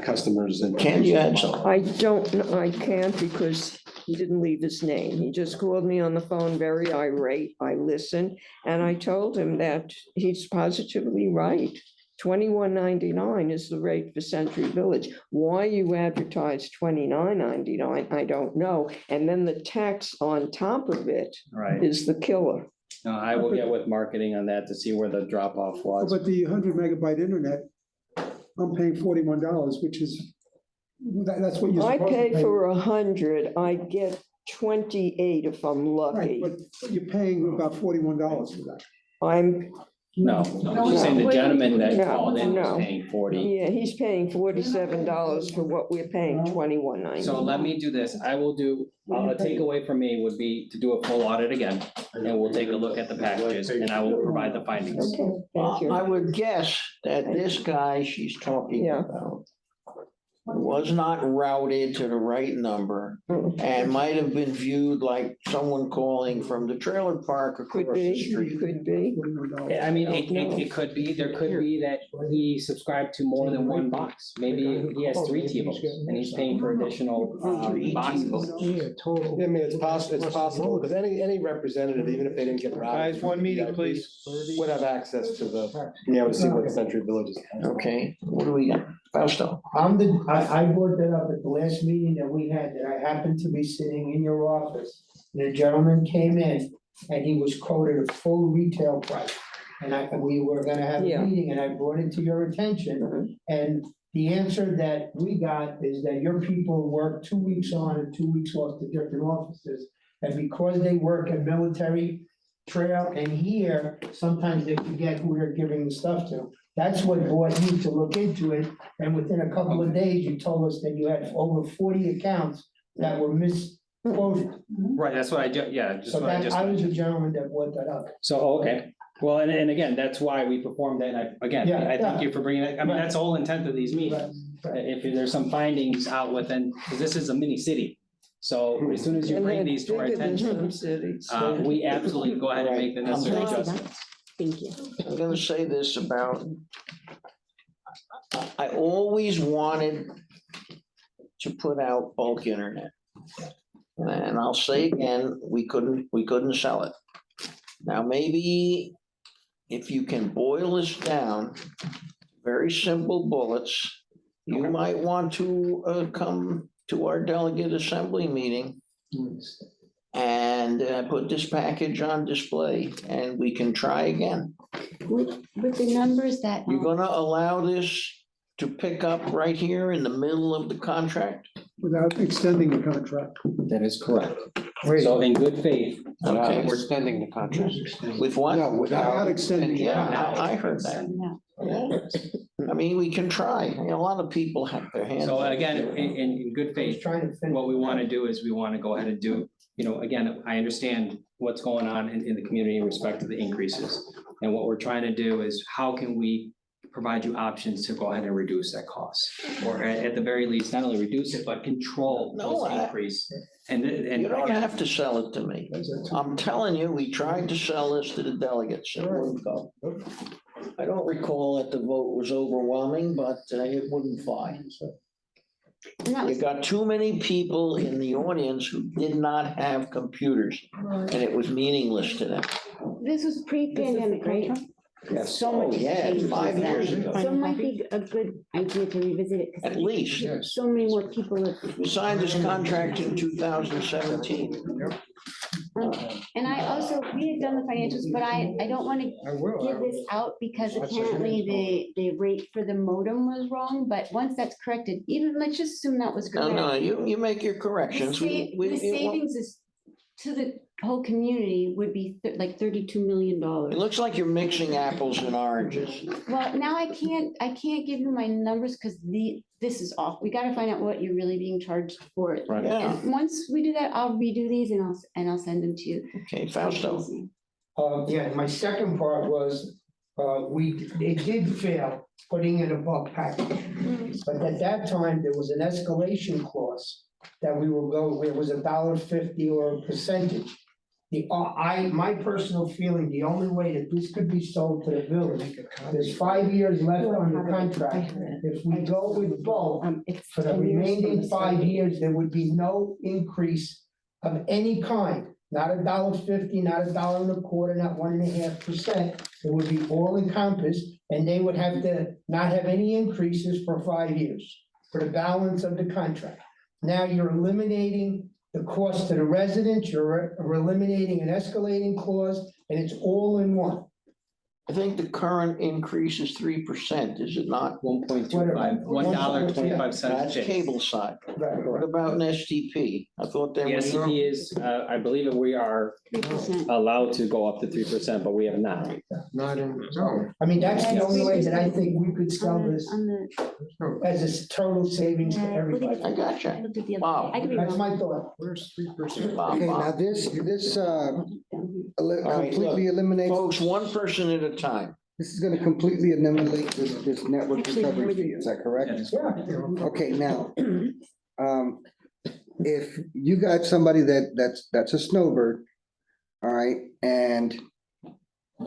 customers and. Can you add some? I don't, I can't because he didn't leave his name. He just called me on the phone, very irate. I listened, and I told him that he's positively right. $21.99 is the rate for Century Village. Why you advertise $29.99, I don't know. And then the tax on top of it Right. is the killer. No, I will get with marketing on that to see where the drop off was. But the 100 megabyte internet, I'm paying $41, which is, that's what you're I supposed to pay pay. for 100, I get 28 if I'm Right, lucky. but you're paying about $41 for that. I'm, No, she's saying the gentleman that No, called in was no. paying 40. yeah, he's paying $47 for what we're paying $21.99. So let me do this. I will do, a takeaway from me would be to do a full audit again, and we'll take a look at the packages, and I will provide the findings. Okay, thank you. I would guess that this guy she's talking Yeah. about was not routed to the right number Mm. and might have been viewed like someone calling from the trailer park Could across the be, street. could be. Yeah, I mean, it could be, there could be that he subscribed to more than one box. Maybe he has 3 TiVos and he's paying for additional boxes. Yeah, total. I mean, it's possible, because any representative, even if they didn't get routed. Guys, one meeting, please. Would have access to be able to see what the Century Village is. Okay, what do we got? Fausto? I brought that up at the last meeting that we had, that I happened to be sitting in your office. And a gentleman came in and he was quoted a full retail price. And we were gonna have Yeah. a meeting and I brought it to your attention. And the answer that we got is that your people work 2 weeks on and 2 weeks off to different offices. And because they work at Military Trail and here, sometimes they forget who they're giving the stuff to. That's what brought you to look into it, and within a couple of days, you told us that you had over 40 accounts that were misquoted. Right, that's what just So what I that, just. I was the gentleman that brought that up. So, okay, well, and again, that's why we performed that, and I thank you for bringing it, I mean, that's the whole intent of these meetings. If there's some findings out within, because this is a mini city, so as soon as you And bring they're these to our bigger than attention, some cities. we absolutely go ahead and make the necessary Can I say that? adjustments. Thank you. I'm gonna say this about, I always wanted to put out bulk internet. And I'll say again, we couldn't sell it. Now, maybe if you can boil this down, very simple bullets, you might want to come to our delegate assembly meeting and put this package on display, and we can try again. With the numbers that. You're gonna allow this to pick up right here in the middle of the contract? Without extending the contract. That is correct. So in good faith. Okay. We're extending the contract. With what? No, Without extending. the Yeah, contract. I heard that. No. Yeah. I mean, we can try. A lot of people have their hands. So again, in good I was faith, trying to finish. what we want to do is we want to go ahead and do, again, I understand what's going on in the community in respect to the increases. And what we're trying to do is how can we provide you options to go ahead and reduce that cost. Or at the very least, not only reduce it, but control No, those increase. And You don't have to sell it to me. I'm telling you, we tried to sell this to the delegates. It wouldn't go. I don't recall that the vote was overwhelming, but it wouldn't fly. And that You was, got too many people in the audience who did not have computers, and it was meaningless to them. this was pre-pandemic, right? Yes. So much Oh, has yeah, changed 5 since years then. ago. So it might be a good idea to revisit it. 'Cause At least. So many more people have. We signed this contract in 2017. And I also, we had done the financials, but I don't want to I will. give this out because apparently the rate for the modem was wrong, but once that's corrected, even, let's just assume that was No, correct. no, you make your corrections. The savings is to the whole community would be like $32 million. It looks like you're mixing apples and oranges. Well, now I can't give you my numbers because this is off. We gotta find out what you're really being charged for it. Right. Yeah, And once we do that, I'll redo these and I'll send them to you. okay, Fausto. Yeah, my second part was, it did fail putting in a bulk package. But at that time, there was an escalation clause that we will go, it was $1.50 or a percentage. My personal feeling, the only way that this could be sold to the village, there's 5 years left on the contract. If we go with bulk, It's for the 10 years from remaining the 5 start. years, there would be no increase of any kind. Not $1.50, not $1.25, not 1.5%. It would be all encompassed, and they would have to not have any increases for 5 years for the balance of the contract. Now you're eliminating the cost to the residents, you're eliminating an escalating clause, and it's all in one. I think the current increase is 3%, is it not? 1.25, $1.25. That's cable side. What about an STP? I thought The there was. SCP is, I believe that we are 3%. allowed to go up to 3%, but we have not. Not in, no. I mean, that's the only way that I think we could sell On this the, as a total savings to everybody. I gotcha. I looked at the other- Wow. I could be That's wrong. my thought. Where's 3%? Bob, Okay, now Bob. this Down here. right, completely eliminates, Folks, one person at a time. this is gonna completely eliminate this network Actually, recovery more fee, than- is that correct? Yeah. Okay, now, if you got somebody that's a snowbird, all right, and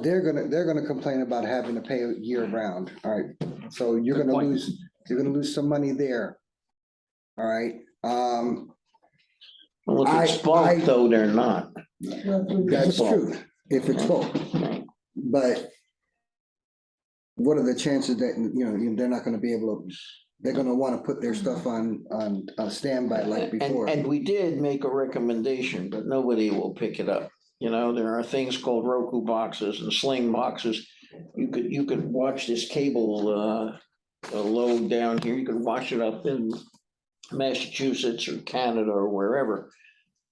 they're gonna complain about having to pay year round, all right? So you're Good gonna point. lose some money there. All right, Well, if it's I- bulk, though, they're not. that's true, if it's full, but what are the chances that, they're not gonna be able to, they're gonna wanna put their stuff on standby like before? And we did make a recommendation, but nobody will pick it up. You know, there are things called Roku boxes and Sling boxes. You could watch this cable load down here. You could watch it up in Massachusetts or Canada or wherever.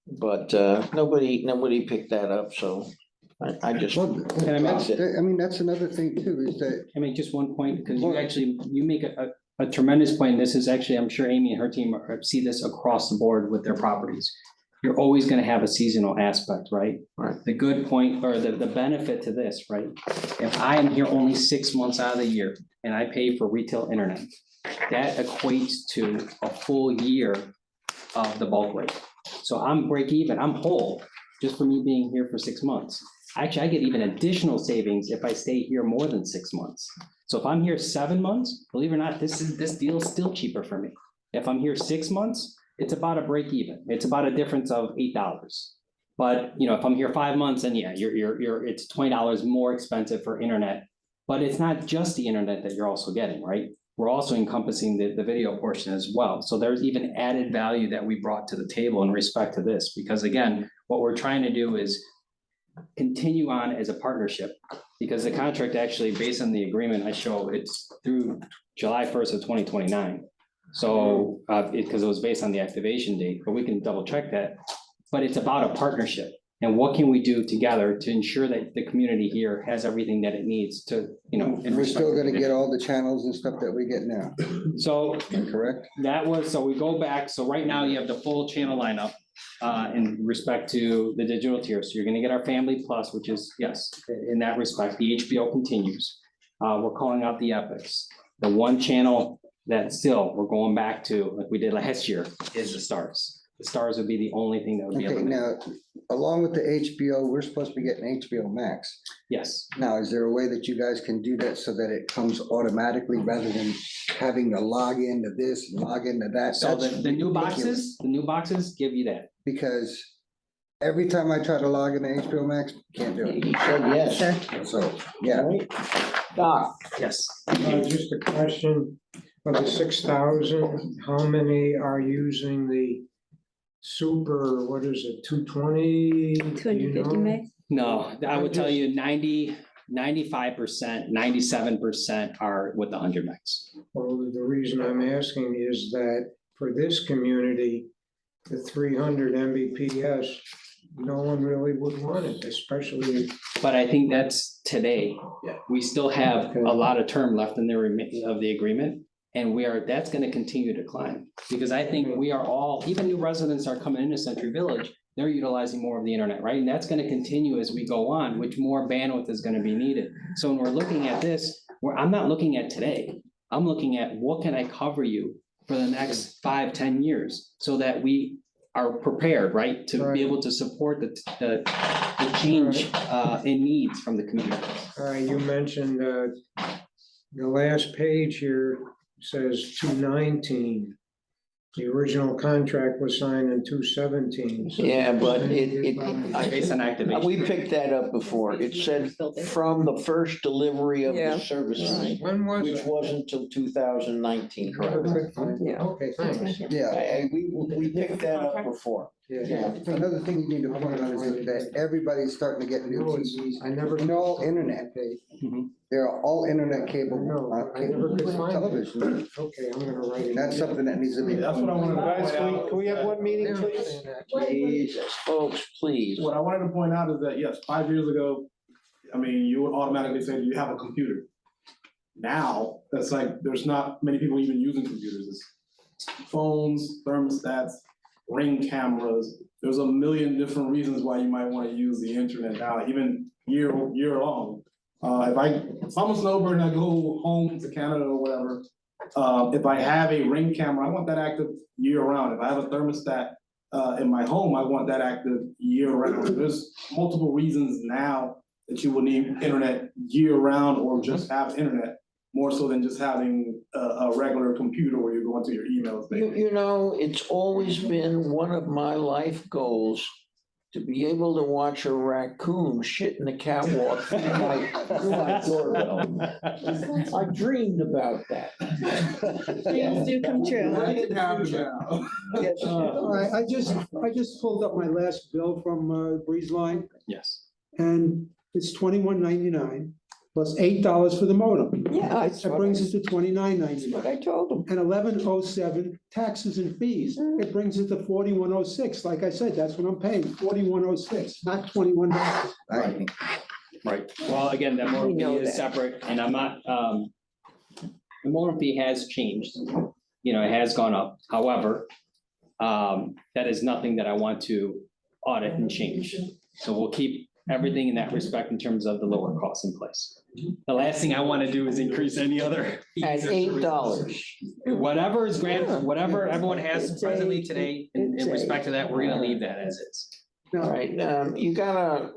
But nobody picked that up, so I just. Well, Can I mention- I mean, that's another thing too, is that, Can I make just one point? Because you make a tremendous point. This is actually, I'm sure Amy and her team see this across the board with their properties. You're always gonna have a seasonal aspect, right? Right. The good point or the benefit to this, right? If I am here only 6 months out of the year and I pay for retail internet, that equates to a full year of the bulk rate. So I'm break even, I'm whole, just for me being here for 6 months. Actually, I get even additional savings if I stay here more than 6 months. So if I'm here 7 months, believe it or not, this deal is still cheaper for me. If I'm here 6 months, it's about a break even. It's about a difference of $8. But if I'm here 5 months, then yeah, it's $20 more expensive for internet. But it's not just the internet that you're also getting, right? We're also encompassing the video portion as well. So there's even added value that we brought to the table in respect to this, because again, what we're trying to do is continue on as a partnership, because the contract actually, based on the agreement I show, it's through July 1st of 2029. So, because it was based on the activation date, but we can double check that. But it's about a partnership. And what can we do together to ensure that the community here has everything that it needs to, in we're still respect- gonna get all the channels and stuff that we get now, So correct? so we go back, so right now you have the full channel lineup in respect to the digital tier. So you're gonna get our Family Plus, which is, yes, in that respect, the HBO continues. we're calling out the epics. The one channel that still we're going back to, like we did last year, is the stars. The stars would be the only thing that would be Okay, eliminated. now, along with the HBO, we're supposed to be getting HBO Max. Yes. Now, is there a way that you guys can do that so that it comes automatically rather than having to log into this, log into that? So That's the new ridiculous. boxes give you that. Because every time I try to log into HBO Max, can't do it. He said yes. So, yeah. Doc, Yes. Just a question, of the 6,000, how many are using the super, what is it, 220? 250 meg? No, I would tell you 95%, 97% are with the 100 megs. Well, the reason I'm asking is that for this community, the 300 Mbps, no one really would want it, especially. But I think that's today. Yeah. We still have a lot of term left in the of the agreement. And that's gonna continue to climb, because I think we are all, even new residents are coming into Century Village, they're utilizing more of the internet, right? And that's gonna continue as we go on, which more bandwidth is gonna be needed. So when we're looking at this, I'm not looking at today. I'm looking at what can I cover you for the next 5, 10 years, so that we are prepared, right? To be able to support the change in needs from the community. All right, you mentioned the last page here says 219. The original contract was signed in 217. So yeah, but Based on activation. we picked that up before. It said from the first delivery of Yeah, the services, When was which it? wasn't till 2019. Yeah. Okay, thanks. Yeah. We picked that up before. Yeah. Another thing you need to point out is that everybody's starting to get new TVs. I never. They're all internet. They're all internet cable, No, I never could find it. television. Okay, I'm gonna write it. That's something that needs to be. That's what I wanted to Guys, point out. can we have one meeting, Yeah, please? saying that. Jesus, folks, please. What I wanted to point out is that, yes, 5 years ago, I mean, you would automatically say, do you have a computer? Now, that's like, there's not many people even using computers. It's phones, thermostats, Ring cameras. There's a million different reasons why you might want to use the internet now, even year long. If I'm a snowbird and I go home to Canada or whatever, if I have a Ring camera, I want that active year round. If I have a thermostat in my home, I want that active year round. There's multiple reasons now that you will need internet year round, or just have internet, more so than just having a regular computer where you're going to your emails. You know, it's always been one of my life goals to be able to watch a raccoon shit in the catwalk through my doorbell. I dreamed about that. Dreams do come true. Write it down now. All right, I just pulled up my last bill from Breeze Line, Yes. and it's $21.99 plus $8 for the modem. Yeah, That brings us to what $29.99. I told them. And $11.07 taxes and fees. It brings it to $41.06. Like I said, that's what I'm paying, $41.06, not $21. Right. Well, again, that modem We know fee is that. separate, and I'm not, the modem fee has changed. You know, it has gone up. However, that is nothing that I want to audit and change. So we'll keep everything in that respect in terms of the lower costs in place. The last thing I want to do is increase any other. At $8. Whatever is granted, whatever everyone has It's presently eight. today, in It's respect to that, we're gonna leave that as is. All right, you gotta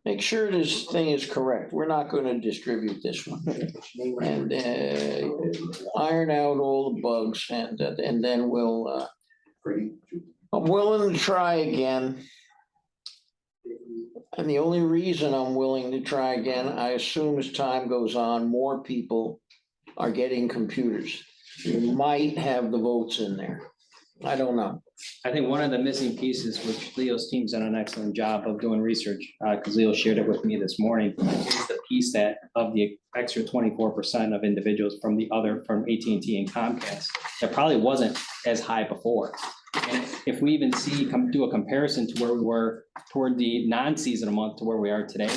make sure this thing is correct. We're not gonna distribute this one. And iron out all the bugs, and then we'll, I'm willing to try again. And the only reason I'm willing to try again, I assume as time goes on, more people are getting computers. You might have the votes in there. I don't know. I think one of the missing pieces, which Leo's team's done an excellent job of doing research, because Leo shared it with me this morning, is the piece that of the extra 24% of individuals from AT&T and Comcast, that probably wasn't as high before. And if we even do a comparison to where we were toward the non-seasonal month to where we are today,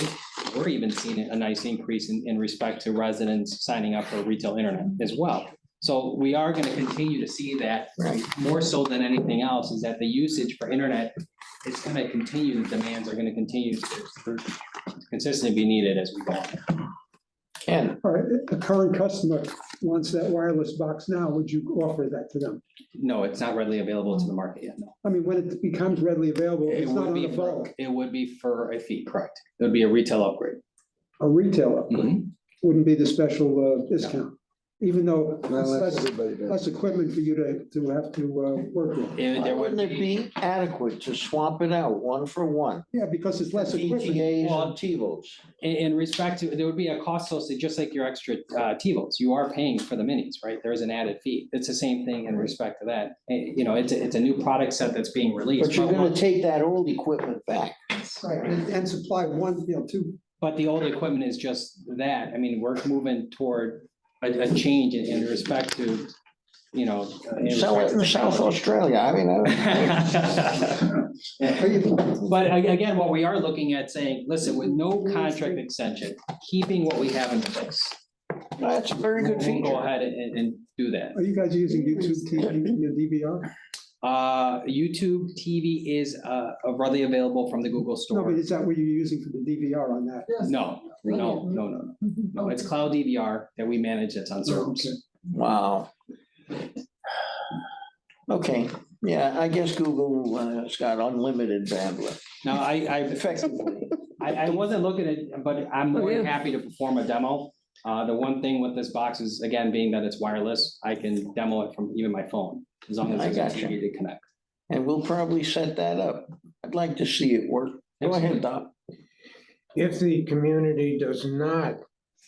we're even seeing a nice increase in respect to residents signing up for retail internet as well. So we are going to continue to see that, more so than anything else, is that the usage for internet is going to continue, the demands are going to continue to consistently be needed as we go. Ken, All right, a current customer wants that wireless box now, would you offer that to them? No, it's not readily available to the market yet, no. I mean, when it becomes readily available, It it's not would on be a bulk, for, it would be for a fee, correct. It would be a retail upgrade. a retail upgrade, Mhm. wouldn't be the special discount, even though it's Unless less, everybody does. less equipment for you to have to work with. There would wouldn't it be adequate to swap it out one for one? Yeah, because it's less equipment. VGAs Well, and TiVos. In respect to, there would be a cost associated, just like your extra TiVos, you are paying for the minis, right? There's an added fee. It's the same thing in respect to that. You know, it's a new product set that's being released. But you're gonna take that old equipment back. Right, and supply one, two. But the old equipment is just that. I mean, we're moving toward a change in respect to, you know. Sell it in South Australia, I mean, But again, what we are looking at saying, listen, with no contract extension, keeping what we have in place. that's a very good We'll go feature. ahead and do that. Are you guys using YouTube TV in your DVR? YouTube TV is readily available from the Google No, Store. but is that what you're using for the DVR on that? No, it's cloud DVR that we manage that's on servers. Okay. Wow. Okay, yeah, I guess Google has got unlimited bandwidth. Now, Effectively. I wasn't looking at, but I'm more than yeah. happy to perform a demo. The one thing with this box is, again, being that it's wireless, I can demo it from even my phone, as long as I it's got you. easy to connect. And we'll probably set that up. I'd like to see it work. Go ahead, Doc. If the community does not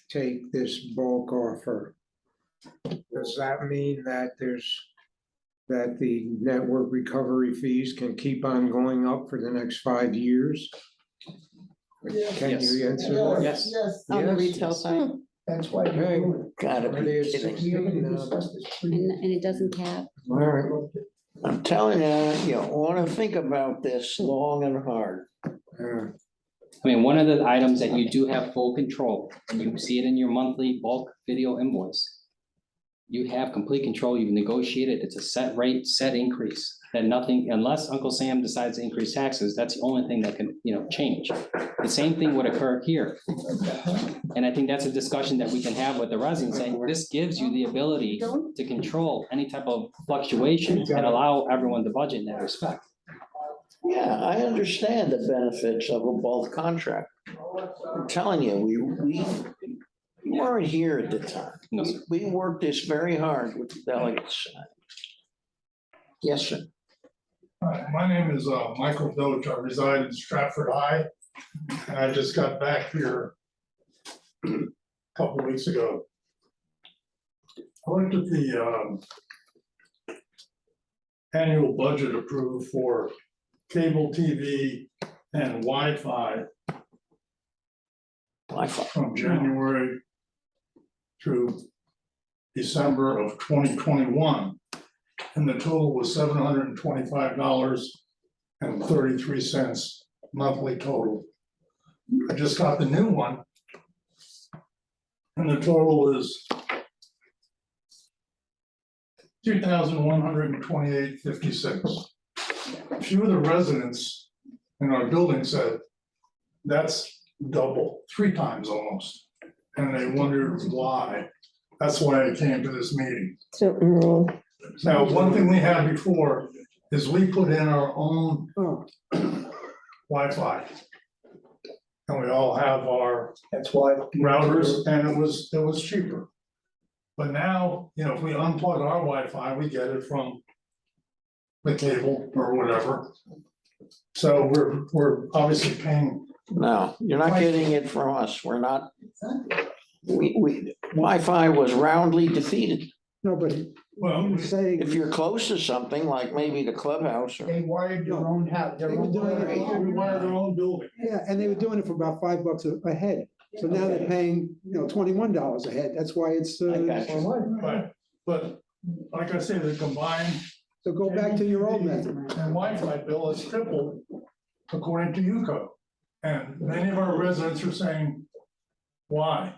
take this bulk offer, does that mean that that the network recovery fees can keep on going up for the next 5 years? Can Yes. you answer that? Yes. On the Yes. retail side. That's why. Okay. Gotta Already be it's kidding. 16 now. And it doesn't cap. All right. I'm telling you, you wanna think about this long and hard. I mean, one of the items that you do have full control, and you see it in your monthly bulk video invoice. You have complete control, you've negotiated, it's a set rate, set increase, that nothing, unless Uncle Sam decides to increase taxes, that's the only thing that can, change. The same thing would occur here. And I think that's a discussion that we can have with the residents, saying, this gives you the ability to control any type of fluctuation and allow everyone to budget in that respect. Yeah, I understand the benefits of a bulk contract. I'm telling you, we weren't here at the time. No, sir. We worked this very hard with the delegates. Yes, sir. Hi, my name is Michael Doge. I reside in Stratford High. And I just got back here a couple of weeks ago. I looked at the annual budget approved for cable TV and Wi-Fi Wi-Fi. from January through December of 2021. And the total was $725.33 monthly total. I just got the new one. And the total is $2,128.56. A few of the residents in our building said, that's double, 3 times almost. And they wondered why. That's why I came to this meeting. Something wrong. Now, one thing we had before is we put in our own Wi-Fi. And we all have our That's why. routers, and it was cheaper. But now, if we unplug our Wi-Fi, we get it from the cable or whatever. So we're obviously paying. No, you're not getting it from us. We're not. Wi-Fi was roundly defeated. Nobody. Well, Saying. If you're close to something like maybe the clubhouse or. They wired their own house, their own. we wired our own building. Yeah, and they were doing it for about $5 a head. So now they're paying, $21 a head. That's why it's, I got you. But like I say, the combined so go back to your old method. and Wi-Fi bill is tripled according to UCO. And many of our residents are saying, why?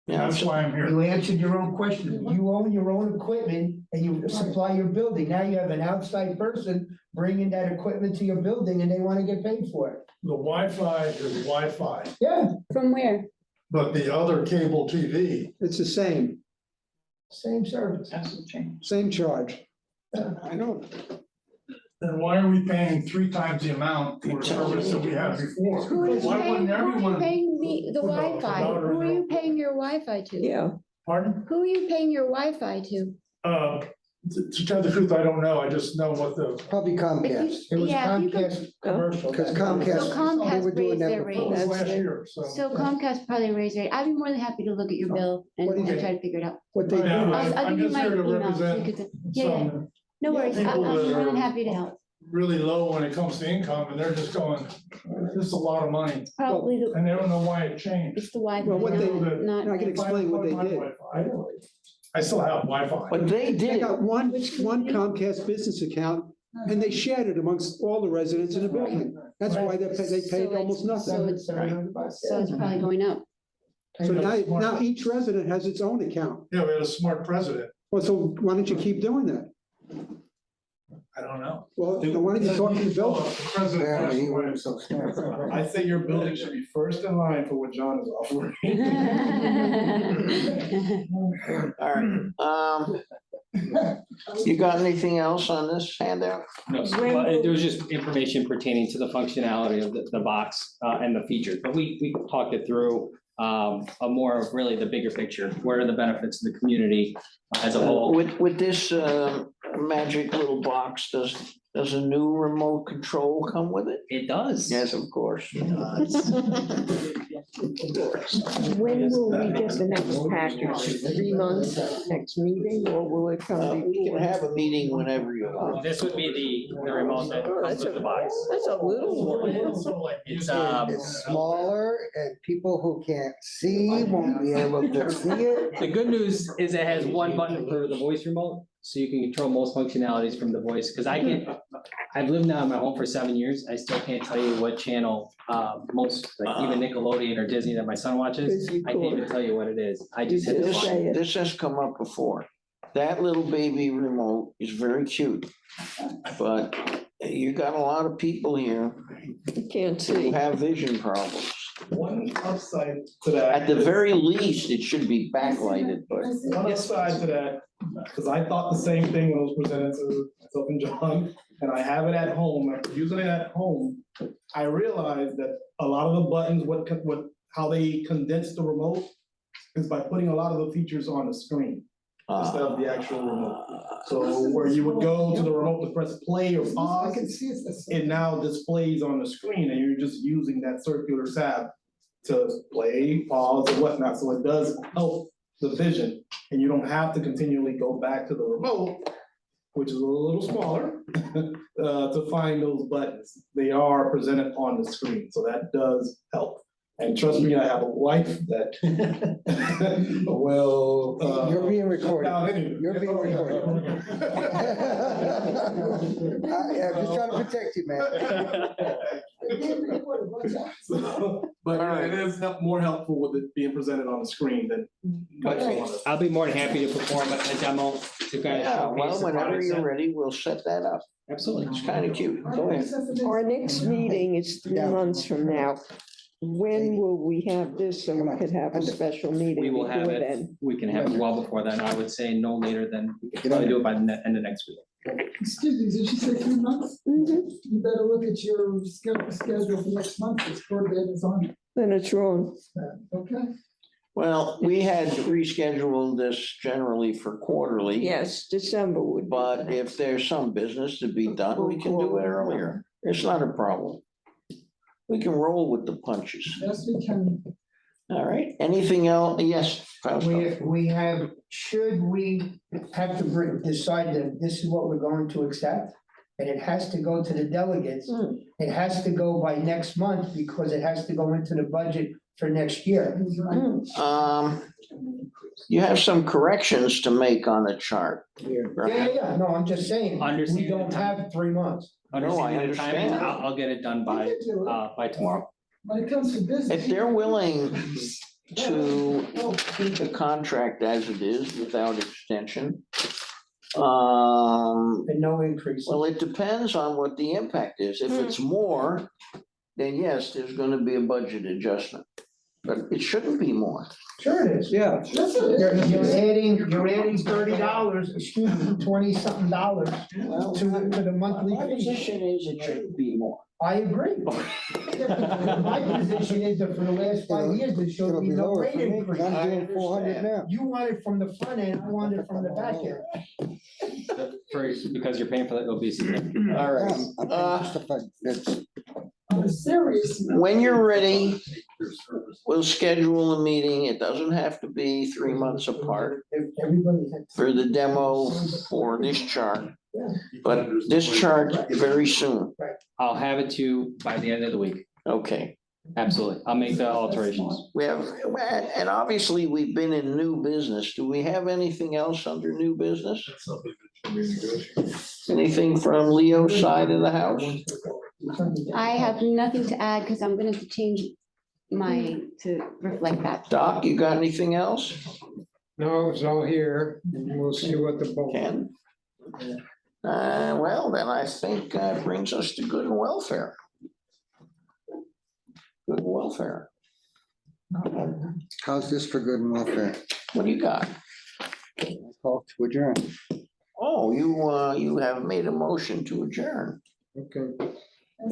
Yeah, That's why I'm here. You answered your own question. You own your own equipment and you supply your building. Now you have an outside person bringing that equipment to your building and they want to get paid for it. The Wi-Fi is Wi-Fi. Yeah, From where? but the other cable TV, It's the same, Same service. same charge. I know. then why are we paying 3 times the amount for a service that we had before? Who are you Why paying, wouldn't who are you everyone? paying the put a Wi-Fi? dollar Who are in you their- paying your Wi-Fi to? Yeah, Pardon? Who are you paying your Wi-Fi to? To tell the truth, I don't know. I just know what the, Probably Comcast, It was Yeah, if you could- Comcast commercial. because So Comcast, they Comcast were doing raised that their before. what was rates. last That's- year, so. So Comcast probably raised rate. I'd be more than happy to look at your bill and What do you and think? try to figure it out. What they Oh, yeah, do, I'll I'm give you just my here to email. so you represent could- Yeah, yeah, some no worries. people I'm that more than are- happy to help. really low when it comes to income, and they're just going, this is a lot of money, Probably and they don't know why it changed. it's the Wi-Fi, Well, what they- not. I can explain what they did. I still have Wi-Fi. But they They did, got one Comcast business account, and they shared it amongst all the residents in the building. That's why they paid So it's- almost nothing. So it's probably going up. So now each resident has its own account. Yeah, we had a smart president. Well, so why don't you keep doing that? I don't know. Well, then why don't you talk to the building? The president passed Apparently, he away. wasn't so smart. I say your building should be first in line for what John is offering. all right, you got anything else on this handout? No, but there was just information pertaining to the functionality of the box and the features, but we talked it through. A more of really the bigger picture, where are the benefits to the community as a whole? With this magic little box, does a new remote control come with it? It does. Yes, of course. when will we get the next package? 3 months, next meeting, or will it come We can before? have a meeting whenever you want. This would be the remote that comes with the box. That's a little one. It's, It's smaller, and people who can't see won't be able to see it. the good news is it has one button for the voice remote, so you can control most functionalities from the voice, because I've lived now in my home for 7 years, I still can't tell you what channel, most, like even Nickelodeon or Disney that my son watches, I can't even tell you what it is, I just hit the This, button. this has come up before. That little baby remote is very cute. But you got a lot of people here Can't who see. have vision problems. One upside to that. At the very least, it should be backlighted, but One upside to that, because I thought the same thing when it was presented to myself and John, and I have it at home, after using it at home, I realized that a lot of the buttons, how they condense the remote is by putting a lot of the features on the screen instead of the actual remote. So where you would go to the remote to press play or pause, it now displays on the screen, and you're just using that circular tab to play, pause, and whatnot, so it does help the vision, and you don't have to continually go back to the remote, which is a little smaller, to find those buttons. They are presented on the screen, so that does help. And trust me, I have a wife that will. You're being recorded. Now, anyway. You're being recorded. I'm just trying to protect you, man. But it is more helpful with it being presented on the screen than. I'll be more than happy to perform a demo to kind of yeah, showcase well, the whenever product you're set. ready, we'll set that up. Absolutely. It's kind of cute. Go ahead. Our next meeting is 3 months from now. When will we have this, so we could have a special meeting We will have before it, then? we can have it well before then, I would say no later than, we can probably do it by the end of next week. Excuse me, did you say 3 months? Mhm. You better look at your schedule for next month, it's broadband is on, Then it's wrong. okay? Well, we had rescheduled this generally for quarterly. Yes, December would be. But if there's some business to be done, we can do it earlier. It's not a problem. We can roll with the punches. Yes, we can. All right, anything else? Yes, Fausto. We have, should we have to decide that this is what we're going to accept? And it has to go to the delegates. It has to go by next month because it has to go into the budget for next year. You have some corrections to make on the chart. Yeah, no, I'm just saying, we Understanding the don't time. have 3 months. Understanding the timing, understand. I'll get it done by tomorrow. When it comes to business. If they're willing to keep the contract as it is without extension, And no increase. well, it depends on what the impact is. If it's more, then yes, there's gonna be a budget adjustment. but it shouldn't be more. Sure it is. Yeah. You're adding $30, excuse me, 20-something dollars Well, to the monthly my fee. position is it shouldn't be more. I agree. My position is that for the last 5 years, there should It'll be be no lower rate for me, 'cause increase. I'm doing 400 now. You want it from the front end, I want it from the back end. Because you're paying for that, it'll be significant. All right. I'm justified. That's- I'm serious. When you're ready, we'll schedule a meeting. It doesn't have to be 3 months apart Everybody had. for the demo for this chart. But this chart very soon. I'll have it to you by the end of the week. Okay. Absolutely. I'll make the alterations. We have, and obviously we've been in new business. Do we have anything else under new business? That's something that should be negotiated. Anything from Leo's side of the house? I have nothing to add because I'm gonna have to change to reflect that. Doc, you got anything else? No, it's all here, and we'll see what the bulk. Ken? Well, then I think that brings us to good and welfare. Good and welfare. How's this for good and welfare? What do you got? I call to adjourn. Oh, you have made a motion to adjourn. Okay.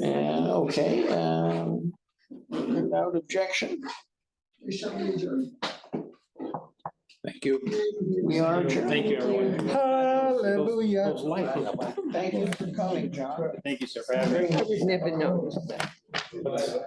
Okay, without objection, Thank you. we are adjourned. Thank you, everyone. Hallelujah. Thank you for coming, John. Thank you, sir, for having me. I would never notice that. Otherwise.